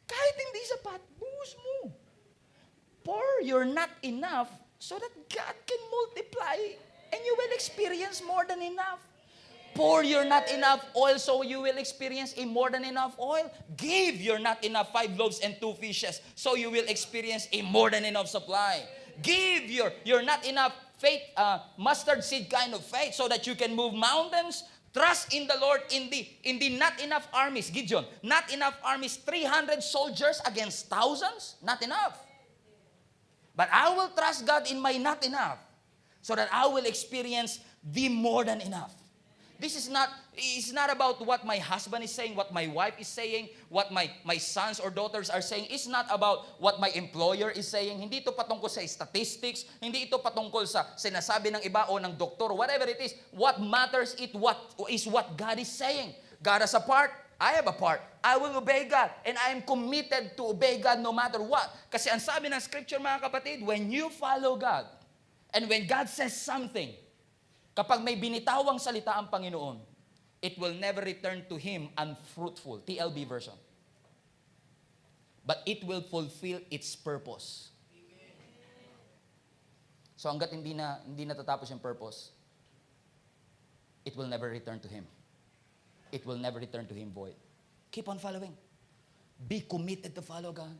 Kahit hindi sapat, buhos mo. Pour your not enough so that God can multiply and you will experience more than enough. Pour your not enough oil so you will experience a more than enough oil. Give your not enough 5 loaves and 2 fishes so you will experience a more than enough supply. Give your not enough faith, mustard seed kind of faith so that you can move mountains. Trust in the Lord in the not enough armies. Gideon, not enough armies, 300 soldiers against thousands? Not enough. But I will trust God in my not enough so that I will experience the more than enough. This is not, it's not about what my husband is saying, what my wife is saying, what my sons or daughters are saying. It's not about what my employer is saying. Hindi ito patungkol sa statistics. Hindi ito patungkol sa sinasabi ng iba o ng doktor, whatever it is. What matters is what God is saying. God has a part. I have a part. I will obey God. And I am committed to obey God no matter what. Kasi ang sabi ng scripture, mga kapatid, when you follow God, and when God says something, kapag may binitawang salita ang Panginoon, it will never return to Him unfruitful. TLB version. But it will fulfill its purpose. So hanggat hindi natatapos yung purpose, it will never return to Him. It will never return to Him void. Keep on following. Be committed to follow God.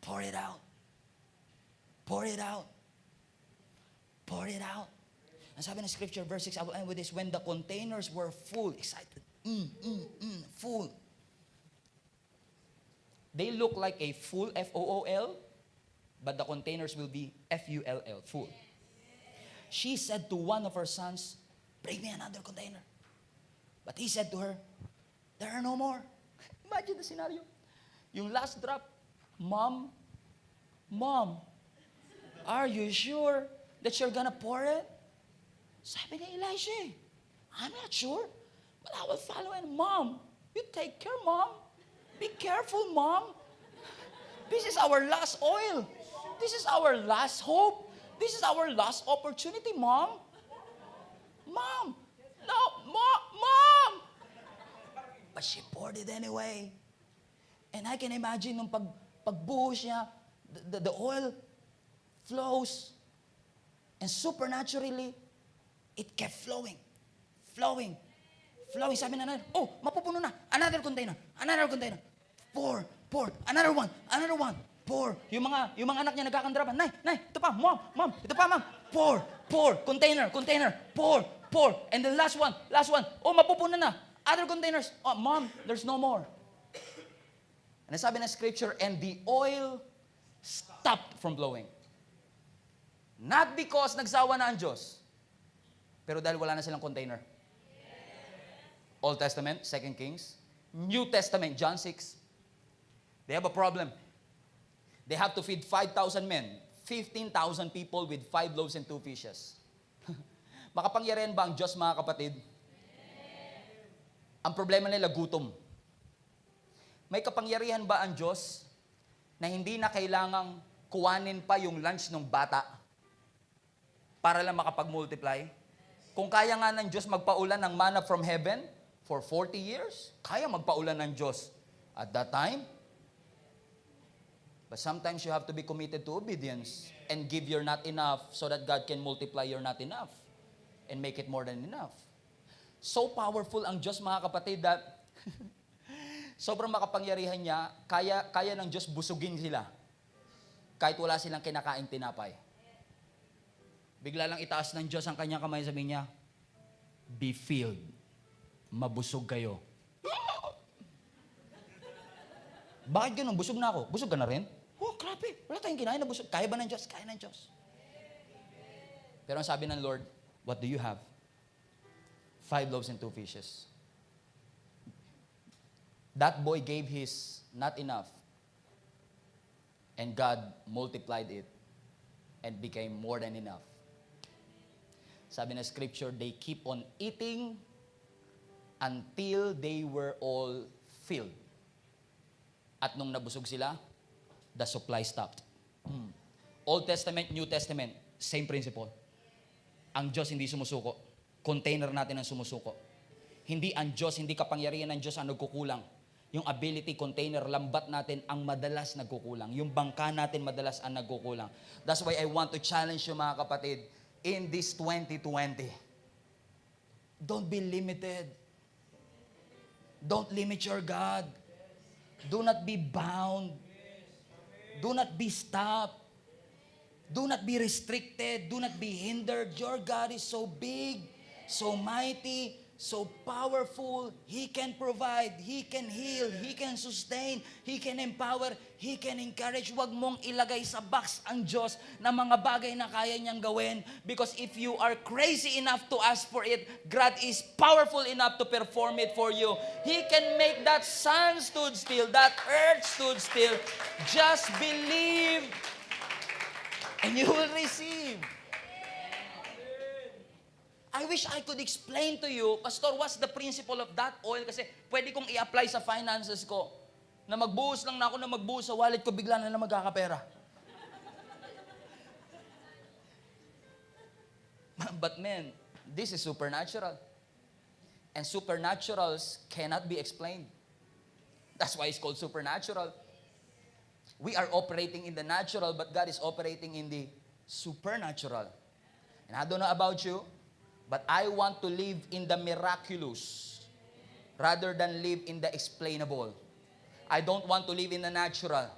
Pour it out. Pour it out. Pour it out. Ang sabi ng scripture, verse 6, I will end with this. When the containers were full, excited, full. They look like a full, F-O-O-L, but the containers will be F-U-L-L, full. She said to one of her sons, bring me another container. But he said to her, there are no more. Imagine the scenario. Yung last drop, Mom, are you sure that you're gonna pour it? Sabi ni Elisha, I'm not sure, but I will follow it. Mom, you take care, Mom. Be careful, Mom. This is our last oil. This is our last hope. This is our last opportunity, Mom. Mom, no, Mom. But she poured it anyway. And I can imagine nung pagbuhos niya, the oil flows. And supernaturally, it kept flowing. Sabi na nanay, oh, mapupuno na. Another container. Pour. Another one. Pour. Yung mga anak niya nagkakandraban. Nay, ito pa, mom, ito pa, mom. Pour. Container. Pour. And the last one. Oh, mapupuno na. Other containers. Oh, Mom, there's no more. And sabi na scripture, and the oil stopped from flowing. Not because nagsawa na ang Diyos, pero dahil wala na silang container. Old Testament, 2 Kings. New Testament, John 6. They have a problem. They have to feed 5,000 men, 15,000 people with 5 loaves and 2 fishes. Makapangyarihan ba ang Diyos, mga kapatid? Ang problema nila, gutom. May kapangyarihan ba ang Diyos na hindi na kailangang kuwanin pa yung lunch ng bata para lang makapag-multiply? Kung kaya nga ng Diyos magpaulan ng manna from heaven for 40 years, kaya magpaulan ng Diyos at that time. But sometimes you have to be committed to obedience and give your not enough so that God can multiply your not enough and make it more than enough. So powerful ang Diyos, mga kapatid, that sobrang makapangyarihan niya, kaya ng Diyos busugin sila kahit wala silang kinakaing tinapay. Bigla lang itaas ng Diyos ang kanyang kamay, sabi niya, be filled. Mabusog kayo. Bakit ganun? Busog na ako. Busog ka na rin? Oh, grabe. Wala tayong kinain na busog. Kaya ba ng Diyos? Kaya ng Diyos. Pero ang sabi ng Lord, what do you have? 5 loaves and 2 fishes. That boy gave his not enough. And God multiplied it and became more than enough. Sabi na scripture, they keep on eating until they were all filled. At nung nabusog sila, the supply stopped. Old Testament, New Testament, same principle. Ang Diyos hindi sumusuko. Container natin ang sumusuko. Hindi ang Diyos, hindi kapangyarihan ng Diyos ang nagkukulang. Yung ability container, lambat natin ang madalas nagkukulang. Yung bangka natin madalas ang nagkukulang. That's why I want to challenge you, mga kapatid, in this 2020. Don't be limited. Don't limit your God. Do not be bound. Do not be stopped. Do not be restricted. Do not be hindered. Your God is so big, so mighty, so powerful. He can provide. He can heal. He can sustain. He can empower. He can encourage. Huwag mong ilagay sa box ang Diyos na mga bagay na kaya niyang gawin. Because if you are crazy enough to ask for it, God is powerful enough to perform it for you. He can make that sun stood still, that earth stood still. Just believe and you will receive. I wish I could explain to you, Pastor, what's the principle of that oil? Kasi pwede kong i-apply sa finances ko. Na magbuhos lang na ako na magbuhos sa wallet ko, bigla na lang magkakapera. But man, this is supernatural. And supernaturals cannot be explained. That's why it's called supernatural. We are operating in the natural, but God is operating in the supernatural. And I don't know about you, but I want to live in the miraculous rather than live in the explainable. I don't want to live in the natural.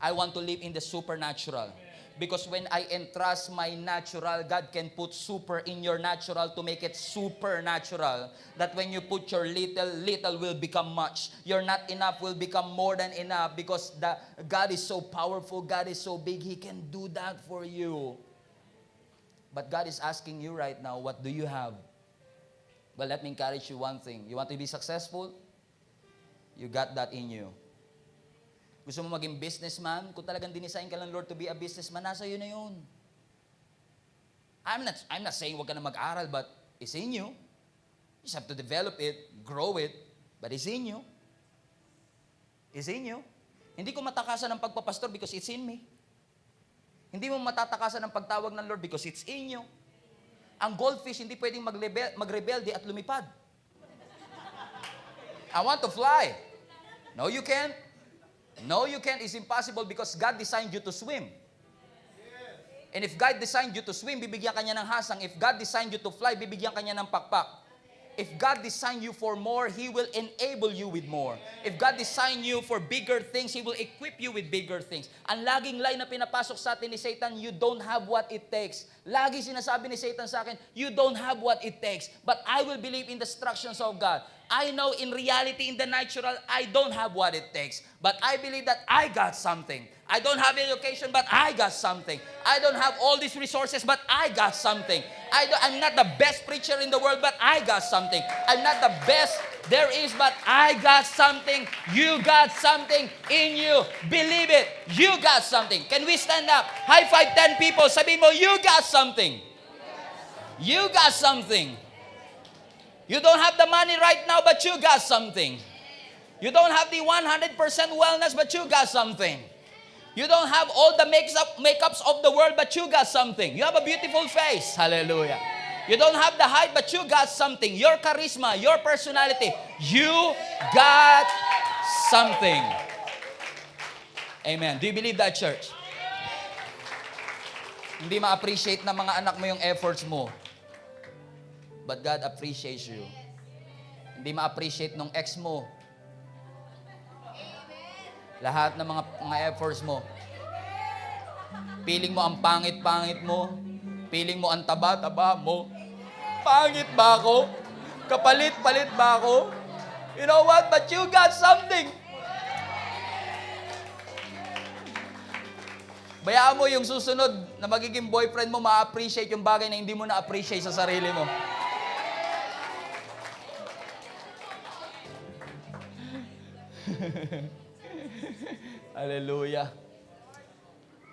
I want to live in the supernatural. Because when I entrust my natural, God can put super in your natural to make it supernatural. That when you put your little, little will become much. Your not enough will become more than enough because God is so powerful, God is so big, He can do that for you. But God is asking you right now, what do you have? Well, let me encourage you one thing. You want to be successful? You got that in you. Gusto mo maging businessman? Kung talagang dinesign ka lang, Lord, to be a businessman, nasa iyo na yun. I'm not saying huwag ka na mag-aral, but it's in you. You just have to develop it, grow it, but it's in you. It's in you. Hindi ko matakasan ng pagpapastor because it's in me. Hindi mo matatakasan ng pagtawag ng Lord because it's in you. Ang goldfish hindi pwedeng magrebelde at lumipad. I want to fly. No, you can't. No, you can't. It's impossible because God designed you to swim. And if God designed you to swim, bibigyan ka niya ng hasang. If God designed you to fly, bibigyan ka niya ng pakpak. If God designed you for more, He will enable you with more. If God designed you for bigger things, He will equip you with bigger things. Ang laging lie na pinapasok sa atin ni Satan, you don't have what it takes. Lagi sinasabi ni Satan sa akin, you don't have what it takes. But I will believe in the instructions of God. I know in reality, in the natural, I don't have what it takes. But I believe that I got something. I don't have education, but I got something. I don't have all these resources, but I got something. I'm not the best preacher in the world, but I got something. I'm not the best there is, but I got something. You got something in you. Believe it. You got something. Can we stand up? High five 10 people. Sabihin mo, you got something. You got something. You don't have the money right now, but you got something. You don't have the 100% wellness, but you got something. You don't have all the makeups of the world, but you got something. You have a beautiful face. Hallelujah. You don't have the height, but you got something. Your charisma, your personality. You got something. Amen. Do you believe that, church? Hindi ma-appreciate ng mga anak mo yung efforts mo. But God appreciates you. Hindi ma-appreciate nung ex mo. Lahat ng mga efforts mo. Feeling mo ang pangit-pangit mo. Feeling mo ang taba-taba mo. Pangit ba ako? Kapalit-palit ba ako? You know what? But you got something. Bayaan mo yung susunod na magiging boyfriend mo ma-appreciate yung bagay na hindi mo na-appreciate sa sarili mo. Hallelujah.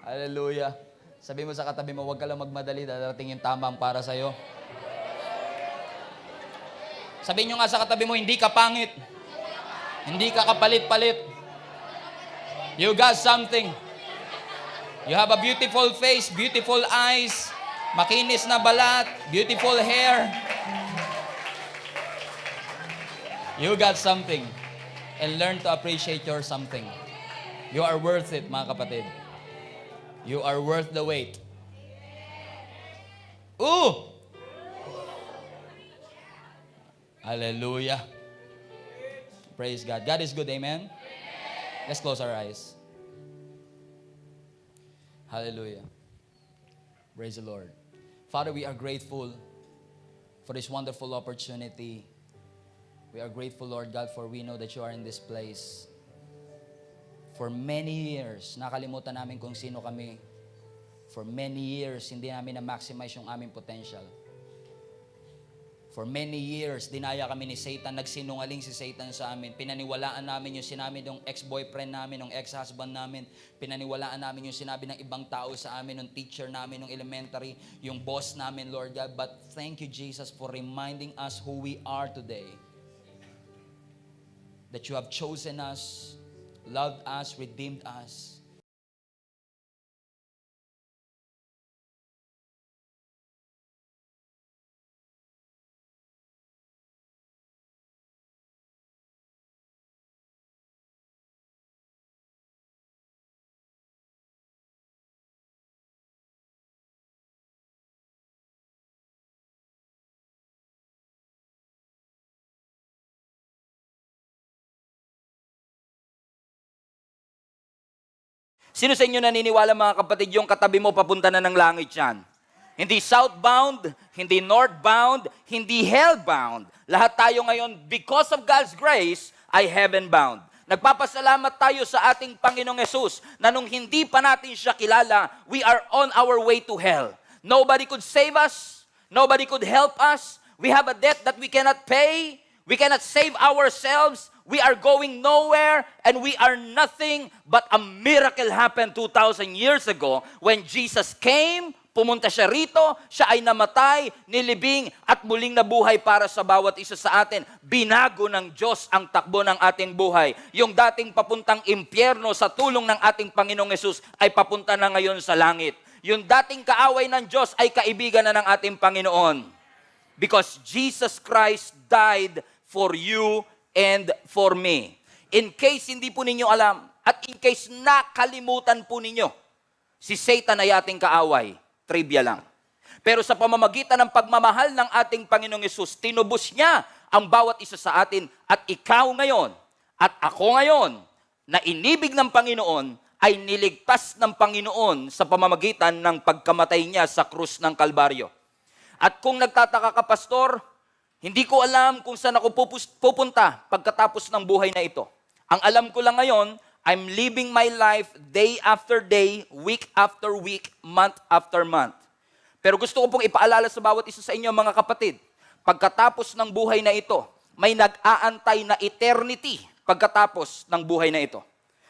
Hallelujah. Sabi mo sa katabi mo, huwag ka lang magmadali, darating yung tamang para sa'yo. Sabihin nyo nga sa katabi mo, hindi ka pangit. Hindi ka kapalit-palit. You got something. You have a beautiful face, beautiful eyes, makinis na balat, beautiful hair. You got something. And learn to appreciate your something. You are worth it, mga kapatid. You are worth the wait. Ooh! Hallelujah. Praise God. God is good, amen? Let's close our eyes. Hallelujah. Praise the Lord. Father, we are grateful for this wonderful opportunity. We are grateful, Lord God, for we know that you are in this place. For many years, nakalimutan namin kung sino kami. For many years, hindi namin na-maximize yung aming potential. For many years, dinaya kami ni Satan, nagsinungaling si Satan sa amin. Pinaniwalaan namin yung sinabi ng ex-boyfriend namin, ng ex-husband namin. Pinaniwalaan namin yung sinabi ng ibang tao sa amin, ng teacher namin, ng elementary, yung boss namin, Lord God. But thank you, Jesus, for reminding us who we are today. That you have chosen us, loved us, redeemed us. Sino sa inyo naniniwala, mga kapatid, yung katabi mo papunta na ng langit yan? Hindi southbound, hindi northbound, hindi hellbound. Lahat tayo ngayon, because of God's grace, ay heavenbound. Nagpapasalamat tayo sa ating Panginoong Yesus na nung hindi pa natin siya kilala, we are on our way to hell. Nobody could save us. Nobody could help us. We have a debt that we cannot pay. We cannot save ourselves. We are going nowhere, and we are nothing, but a miracle happened 2,000 years ago when Jesus came, pumunta siya rito, siya ay namatay, nilibing, at muling nabuhay para sa bawat isa sa atin. Binago ng Diyos ang takbo ng ating buhay. Yung dating papuntang impyerno sa tulong ng ating Panginoong Yesus ay papunta na ngayon sa langit. Yung dating kaaway ng Diyos ay kaibigan na ng ating Panginoon. Because Jesus Christ died for you and for me. In case hindi po ninyo alam, at in case nakalimutan po ninyo, si Satan ay ating kaaway. Trivia lang. Pero sa pamamagitan ng pagmamahal ng ating Panginoong Yesus, tinubos niya ang bawat isa sa atin, at ikaw ngayon, at ako ngayon, na inibig ng Panginoon, ay niligtas ng Panginoon sa pamamagitan ng pagkamatay niya sa krus ng Kalbaryo. At kung nagtataka ka, Pastor, hindi ko alam kung saan ako pupunta pagkatapos ng buhay na ito. Ang alam ko lang ngayon, I'm living my life day after day, week after week, month after month. Pero gusto ko pong ipaalala sa bawat isa sa inyo, mga kapatid, pagkatapos ng buhay na ito, may nag-aantay na eternity pagkatapos ng buhay na ito.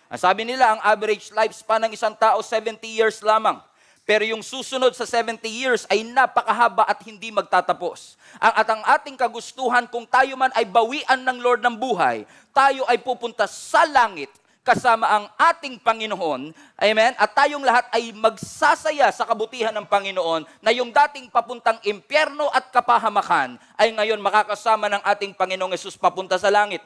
Ang sabi nila, ang average lifespan ng isang tao, 70 years lamang. Pero yung susunod sa 70 years ay napakahaba at hindi magtatapos. At ang ating kagustuhan, kung tayo man ay bawian ng Lord ng buhay, tayo ay pupunta sa langit kasama ang ating Panginoon. Amen? At tayong lahat ay magsasaya sa kabutihan ng Panginoon na yung dating papuntang impyerno at kapahamakan ay ngayon makakasama ng ating Panginoong Yesus papunta sa langit.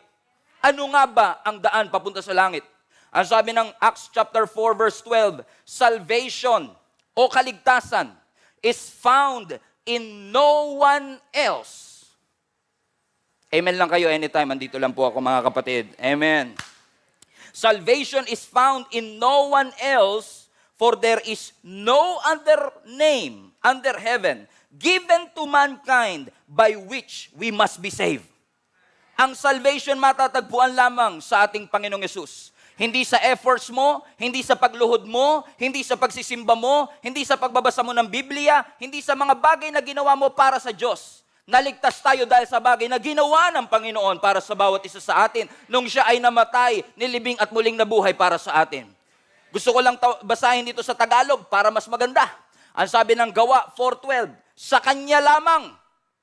Ano nga ba ang daan papunta sa langit? Ang sabi ng Acts chapter 4 verse 12, salvation o kaligtasan is found in no one else. Amen lang kayo anytime. Andito lang po ako, mga kapatid. Amen. Salvation is found in no one else, for there is no other name under heaven given to mankind by which we must be saved. Ang salvation matatagpuan lamang sa ating Panginoong Yesus. Hindi sa efforts mo, hindi sa pagluhod mo, hindi sa pagsisimba mo, hindi sa pagbabasa mo ng Biblia, hindi sa mga bagay na ginawa mo para sa Diyos. Naligtas tayo dahil sa bagay na ginawa ng Panginoon para sa bawat isa sa atin nung siya ay namatay, nilibing at muling nabuhay para sa atin. Gusto ko lang basahin dito sa Tagalog para mas maganda. Ang sabi ng Gawa 4:12, sa Kanya lamang,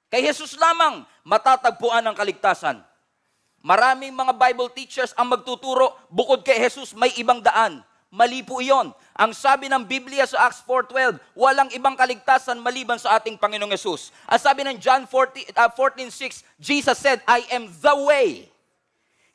kay Jesus lamang, matatagpuan ang kaligtasan. Maraming mga Bible teachers ang magtuturo, bukod kay Jesus, may ibang daan. Mali po iyon. Ang sabi ng Biblia sa Acts 4:12, walang ibang kaligtasan maliban sa ating Panginoong Yesus. Ang sabi ng John 14:6, Jesus said, I am the way.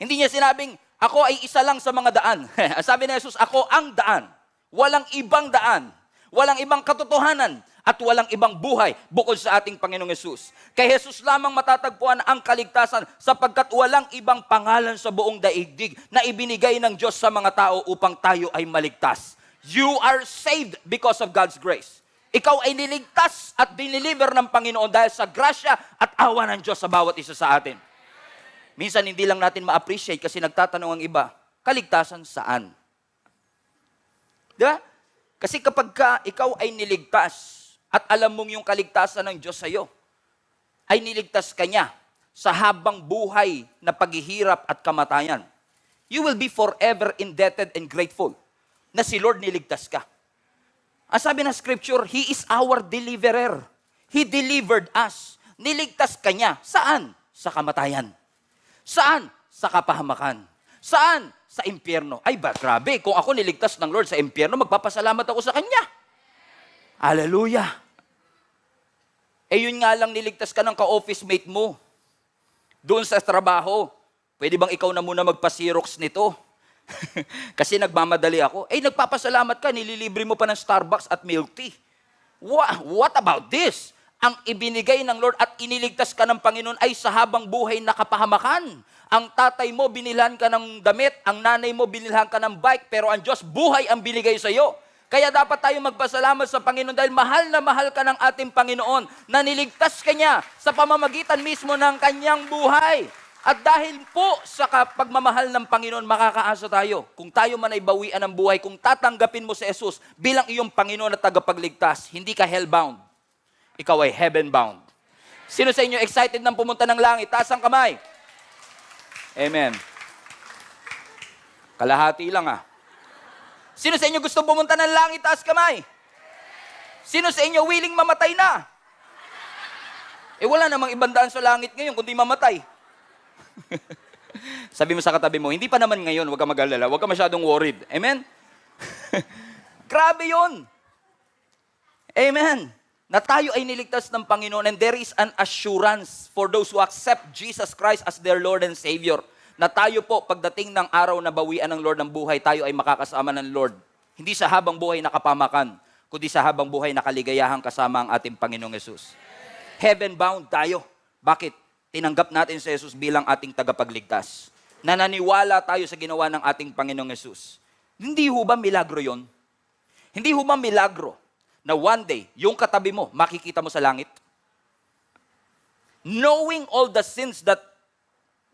Hindi niya sinabing, ako ay isa lang sa mga daan. Ang sabi ng Jesus, ako ang daan. Walang ibang daan. Walang ibang katotohanan at walang ibang buhay bukod sa ating Panginoong Hesus. Kay Hesus lamang matatagpuan ang kaligtasan sapagkat walang ibang pangalan sa buong daigdig na ibinigay ng Diyos sa mga tao upang tayo ay maligtas. You are saved because of God's grace. Ikaw ay niligtas at diniliver ng Panginoon dahil sa grasya at awa ng Diyos sa bawat isa sa atin. Minsan hindi lang natin ma-appreciate kasi nagtatanong ang iba, kaligtasan saan? Diba? Kasi kapag ikaw ay niligtas at alam mong yung kaligtasan ng Diyos sa'yo, ay niligtas ka niya sa habang buhay na paghihirap at kamatayan, you will be forever indebted and grateful na si Lord niligtas ka. Ang sabi ng Scripture, He is our deliverer. He delivered us. Niligtas ka niya. Saan? Sa kamatayan. Saan? Sa kapahamakan. Saan? Sa impyerno. Ay ba, grabe. Kung ako niligtas ng Lord sa impyerno, magpapasalamat ako sa Kanya. Hallelujah. Eh yun nga lang niligtas ka ng ka-office mate mo. Doon sa trabaho. Pwede bang ikaw na muna magpa-Xerox nito? Kasi nagmamadali ako. Eh, nagpapasalamat ka, nililibre mo pa ng Starbucks at milk tea. What about this? Ang ibinigay ng Lord at iniligtas ka ng Panginoon ay sa habang buhay na kapahamakan. Ang tatay mo, binilhan ka ng damit. Ang nanay mo, binilhan ka ng bike. Pero ang Diyos, buhay ang binigay sa iyo. Kaya dapat tayo magpasalamat sa Panginoon dahil mahal na mahal ka ng ating Panginoon na niligtas ka niya sa pamamagitan mismo ng kanyang buhay. At dahil po sa pagmamahal ng Panginoon, makakaasa tayo. Kung tayo man ay bawian ng buhay, kung tatanggapin mo si Jesus bilang iyong Panginoon at tagapagligtas, hindi ka hellbound. Ikaw ay heavenbound. Sino sa inyo excited nang pumunta ng langit? Taas ang kamay. Amen. Kalahati lang Sino sa inyo gusto pumunta ng langit? Taas kamay. Sino sa inyo willing mamatay na? Wala namang ibang daan sa langit ngayon kundi mamatay. Sabi mo sa katabi mo, hindi pa naman ngayon, huwag ka mag-alala, huwag ka masyadong worried. Amen? Grabe yun. Amen. Na tayo ay niligtas ng Panginoon and there is an assurance for those who accept Jesus Christ as their Lord and Savior. Na tayo po, pagdating ng araw na bawian ng Lord ng buhay, tayo ay makakasama ng Lord. Hindi sa habang buhay na kapamakan, kundi sa habang buhay na kaligayahang kasama ang ating Panginoong Hesus. Heaven-bound tayo. Bakit? Tinanggap natin si Jesus bilang ating tagapagligtas. Nananiwala tayo sa ginawa ng ating Panginoong Hesus. Hindi ho ba milagro yon? Hindi ho ba milagro na one day, yung katabi mo, makikita mo sa langit? Knowing all the sins that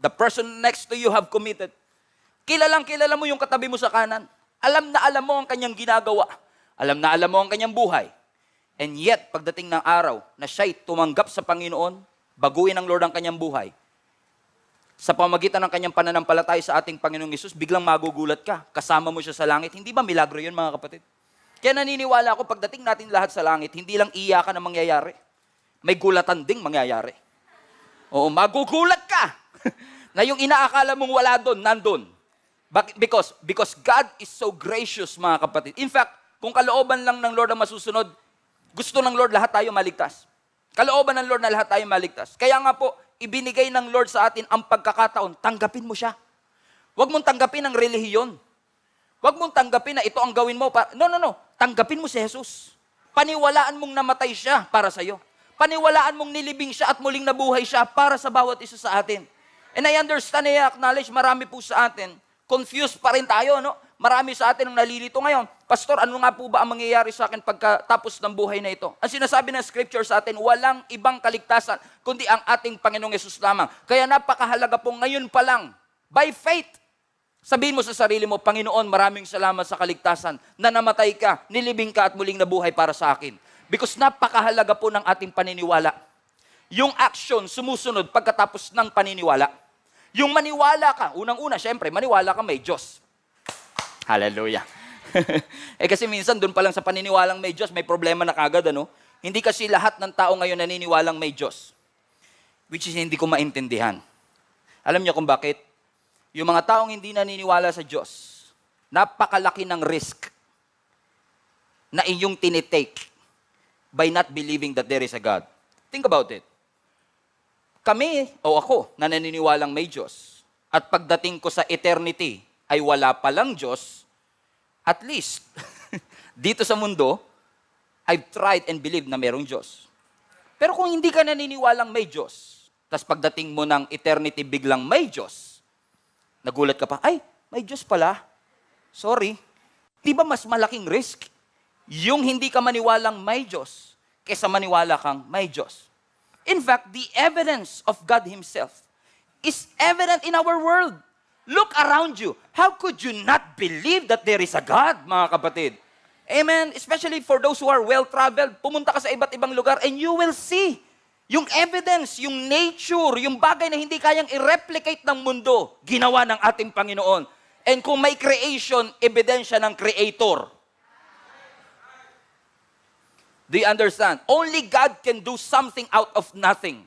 the person next to you have committed. Kilalang kilala mo yung katabi mo sa kanan. Alam na alam mo ang kanyang ginagawa. Alam na alam mo ang kanyang buhay. And yet, pagdating ng araw na siya'y tumanggap sa Panginoon, baguhin ng Lord ang kanyang buhay. Sa pamagitan ng kanyang pananampalataya sa ating Panginoong Hesus, biglang magugulat ka. Kasama mo siya sa langit. Hindi ba milagro yun, mga kapatid? Kaya naniniwala ako, pagdating natin lahat sa langit, hindi lang iyakan ang mangyayari. May gulatan ding mangyayari. Oo, magugulat ka. Na yung inaakala mong wala doon, nandun. Because God is so gracious, mga kapatid. In fact, kung kalooban lang ng Lord ang masusunod, gusto ng Lord lahat tayo maligtas. Kalooban ng Lord na lahat tayo maligtas. Kaya nga po, ibinigay ng Lord sa atin ang pagkakataon, tanggapin mo siya. Huwag mong tanggapin ang relihiyon. Huwag mong tanggapin na ito ang gawin mo. No. Tanggapin mo si Jesus. Paniwalaan mong namatay siya para sa'yo. Paniwalaan mong nilibing siya at muling nabuhay siya para sa bawat isa sa atin. And I understand, I acknowledge, marami po sa atin, confused pa rin tayo, no? Marami sa atin ang nalilito ngayon. Pastor, ano nga po ba ang mangyayari sa akin pagkatapos ng buhay na ito? Ang sinasabi ng Scripture sa atin, walang ibang kaligtasan, kundi ang ating Panginoong Hesus lamang. Kaya napakahalaga po ngayon pa lang, by faith, sabihin mo sa sarili mo, Panginoon, maraming salamat sa kaligtasan na namatay ka, nilibing ka at muling nabuhay para sa akin. Because napakahalaga po ng ating paniniwala. Yung action sumusunod pagkatapos ng paniniwala. Yung maniwala ka, unang-una, syempre, maniwala ka may Diyos. Hallelujah. Kasi minsan doon pa lang sa paniniwalang may Diyos, may problema na kagad, ano? Hindi kasi lahat ng tao ngayon naniniwalang may Diyos. Which is hindi ko maintindihan. Alam niyo kung bakit? Yung mga taong hindi naniniwala sa Diyos, napakalaki ng risk na inyong tinitake by not believing that there is a God. Think about it. Kami, o ako, na naniniwalang may Diyos, at pagdating ko sa eternity, ay wala palang Diyos, at least, dito sa mundo, I've tried and believed na merong Diyos. Pero kung hindi ka naniniwalang may Diyos, tas pagdating mo ng eternity biglang may Diyos, nagulat ka pa, ay, may Diyos pala. Sorry. Di ba mas malaking risk yung hindi ka maniwalang may Diyos kaysa maniwala kang may Diyos? In fact, the evidence of God Himself is evident in our world. Look around you. How could you not believe that there is a God, mga kapatid? Amen? Especially for those who are well-traveled, pumunta ka sa iba't ibang lugar and you will see yung evidence, yung nature, yung bagay na hindi kayang i-replicate ng mundo, ginawa ng ating Panginoon. And kung may creation, ebidensya ng Creator. Do you understand? Only God can do something out of nothing.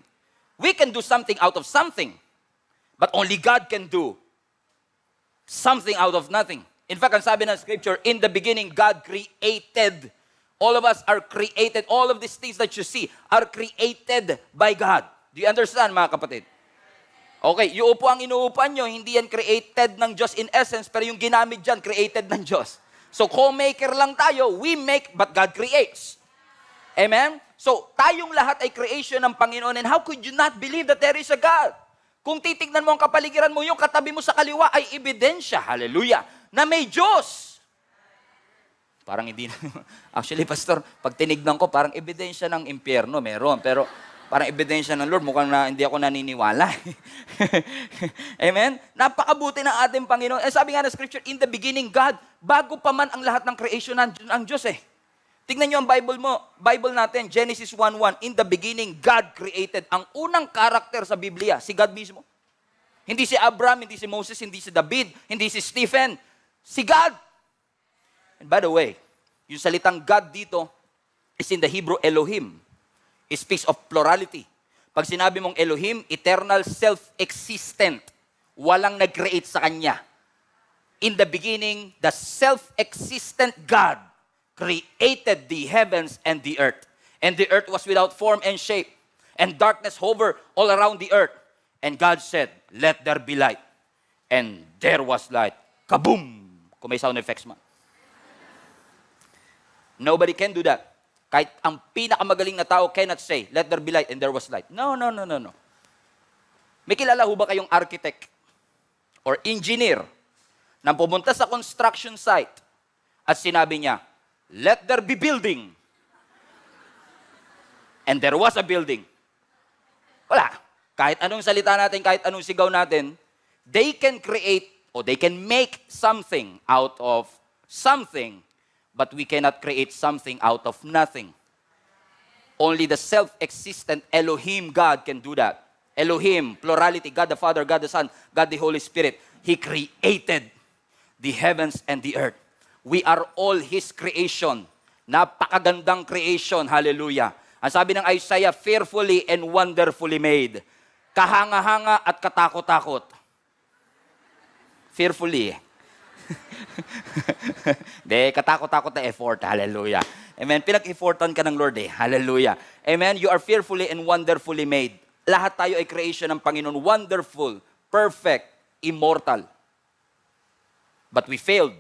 We can do something out of something. But only God can do something out of nothing. In fact, ang sabi ng scripture, in the beginning, God created. All of us are created. All of these things that you see are created by God. Do you understand, mga kapatid? Okay, yung upo ang inuupuan nyo, hindi yan created ng Diyos in essence, pero yung ginamit dyan, created ng Diyos. So, co-maker lang tayo, we make, but God creates. Amen? So, tayong lahat ay creation ng Panginoon, and how could you not believe that there is a God? Kung titignan mo ang kapaligiran mo, yung katabi mo sa kaliwa ay ebidensya, hallelujah, na may Diyos. Parang hindi na. Actually, Pastor, pag tinignan ko, parang ebidensya ng impyerno, meron. Pero parang ebidensya ng Lord, mukhang na, hindi ako naniniwala. Amen? Napakabuti ng ating Panginoon. Eh, sabi nga ng scripture, in the beginning, God, bago pa man ang lahat ng creation ng Diyos eh. Tignan nyo ang Bible natin, Genesis 1:1. In the beginning, God created. Ang unang karakter sa Biblia, si God mismo. Hindi si Abraham, hindi si Moses, hindi si David, hindi si Stephen. Si God. And by the way, yung salitang God dito is in the Hebrew Elohim. It speaks of plurality. Pag sinabi mong Elohim, eternal, self-existent. Walang nag-create sa Kanya. In the beginning, the self-existent God created the heavens and the earth. And the earth was without form and shape. And darkness hovered all around the earth. And God said, let there be light. And there was light. Kaboom! Kung may sound effects man. Nobody can do that. Kahit ang pinakamagaling na tao cannot say, let there be light, and there was light. No. May kilala ho ba kayong architect or engineer na pumunta sa construction site at sinabi niya, let there be building. And there was a building. Wala. Kahit anong salita natin, kahit anong sigaw natin, they can create or they can make something out of something, but we cannot create something out of nothing. Only the self-existent Elohim God can do that. Elohim, plurality, God the Father, God the Son, God the Holy Spirit. He created the heavens and the earth. We are all His creation. Napakagandang creation. Hallelujah. Ang sabi ng Isaiah, fearfully and wonderfully made. Kahanga-hanga at katakot-takot. Fearfully. De, katakot-takot na effort. Hallelujah. Amen. Pinag-effortan ka ng Lord eh. Hallelujah. Amen. You are fearfully and wonderfully made. Lahat tayo ay creation ng Panginoon. Wonderful, perfect, immortal. But we failed.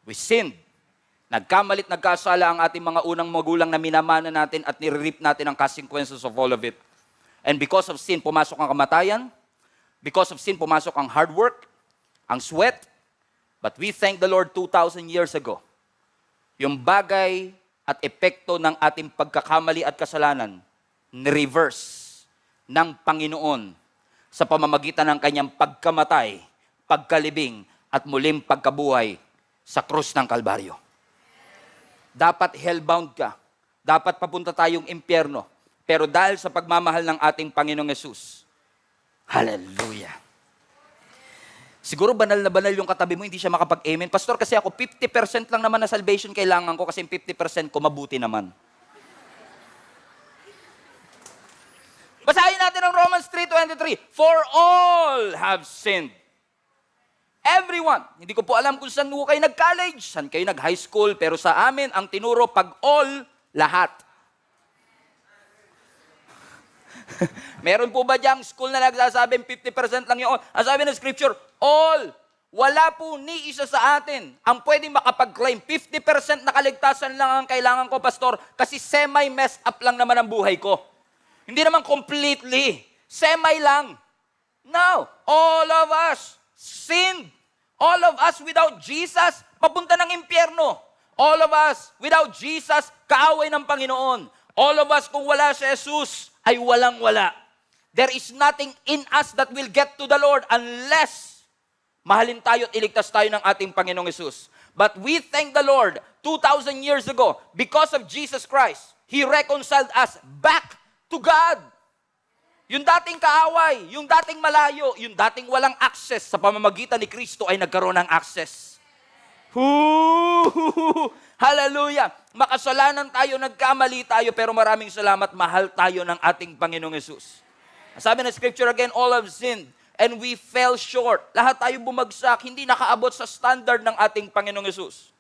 We sinned. Nagkamalit, nagkasala ang ating mga unang magulang na minamana natin at nire-reap natin ang consequences of all of it. And because of sin, pumasok ang kamatayan. Because of sin, pumasok ang hard work, ang sweat. But we thank the Lord 2,000 years ago. Yung bagay at epekto ng ating pagkakamali at kasalanan, ni-reverse ng Panginoon sa pamamagitan ng kanyang pagkamatay, pagkalibing, at muling pagkabuhay sa krus ng Kalbaryo. Dapat hellbound ka. Dapat papunta tayong impyerno. Pero dahil sa pagmamahal ng ating Panginoong Yesus, hallelujah. Siguro banal na banal yung katabi mo, hindi siya makapag-amen. Pastor, kasi ako 50% lang naman na salvation kailangan ko kasi 50% ko mabuti naman. Basahin natin ang Romans 3:23. For all have sinned. Everyone. Hindi ko po alam kung saan kayo nag-college, saan kayo nag-high school, pero sa amin, ang tinuro, pag all, lahat. Meron po ba diyang school na nagsasabing 50% lang yun? Ang sabi ng scripture, all. wala po ni isa sa atin ang pwedeng makapag-claim. 50% na kaligtasan lang ang kailangan ko, Pastor, kasi semi-messed up lang naman ang buhay ko. Hindi naman completely. Semi lang. No. All of us sinned. All of us without Jesus, papunta ng impyerno. All of us without Jesus, kaaway ng Panginoon. All of us, kung wala si Jesus, ay walang-wala. There is nothing in us that will get to the Lord unless mahalin tayo at iligtas tayo ng ating Panginoong Jesus. But we thank the Lord, 2,000 years ago, because of Jesus Christ, He reconciled us back to God. Yung dating kaaway, yung dating malayo, yung dating walang access sa pamamagitan ni Kristo ay nagkaroon ng access. Hallelujah! Makasalanan tayo, nagkamali tayo, pero maraming salamat, mahal tayo ng ating Panginoong Jesus. Sabi ng Scripture again, all have sinned and we fell short. Lahat tayo bumagsak, hindi nakaabot sa standard ng ating Panginoong Jesus.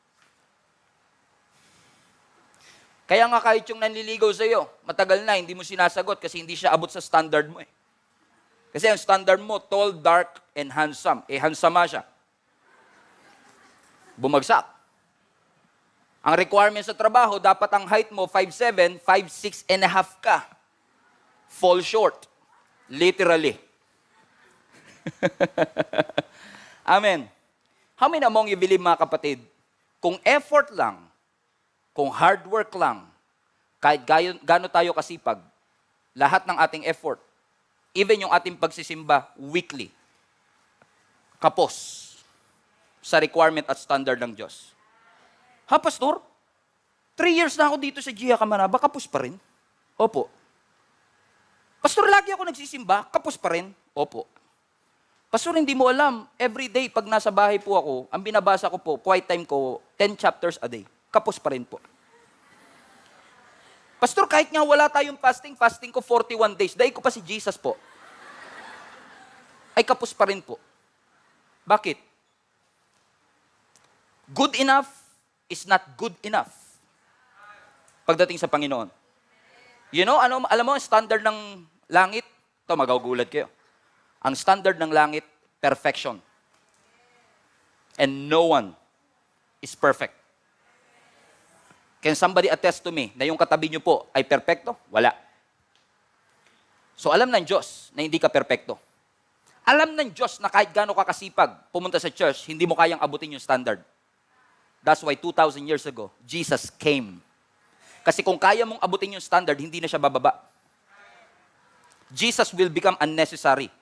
Kaya nga kahit yung nanliligaw sa iyo, matagal na, hindi mo sinasagot kasi hindi siya abot sa standard mo eh. Kasi ang standard mo, tall, dark, and handsome. Handsome siya. Bumagsak. Ang requirement sa trabaho, dapat ang height mo 5'7", 5'6 and a half ka. Fall short. Literally. Amen. How many among you believe, mga kapatid, kung effort lang, kung hard work lang, kahit gaano tayo kasipag, lahat ng ating effort, even yung ating pagsisimba weekly, kapos sa requirement at standard ng Diyos. Ha, Pastor? 3 years na ako dito sa Gia Kamanaba, kapos pa rin? Opo. Pastor, lagi ako nagsisimba, kapos pa rin? Opo. Pastor, hindi mo alam, every day pag nasa bahay po ako, ang binabasa ko po, quiet time ko, 10 chapters a day. Kapos pa rin po. Pastor, kahit nga wala tayong fasting ko 41 days. Dahil ko pa si Jesus po. Ay kapos pa rin po. Bakit? Good enough is not good enough. Pagdating sa Panginoon. You know, alam mo ang standard ng langit? Ito, magagulat kayo. Ang standard ng langit, perfection. And no one is perfect. Can somebody attest to me na yung katabi nyo po ay perfecto? Wala. So alam ng Diyos na hindi ka perfecto. Alam ng Diyos na kahit gaano ka kasipag pumunta sa church, hindi mo kayang abutin yung standard. That's why 2,000 years ago, Jesus came. Kasi kung kaya mong abutin yung standard, hindi na siya bababa. Jesus will become unnecessary.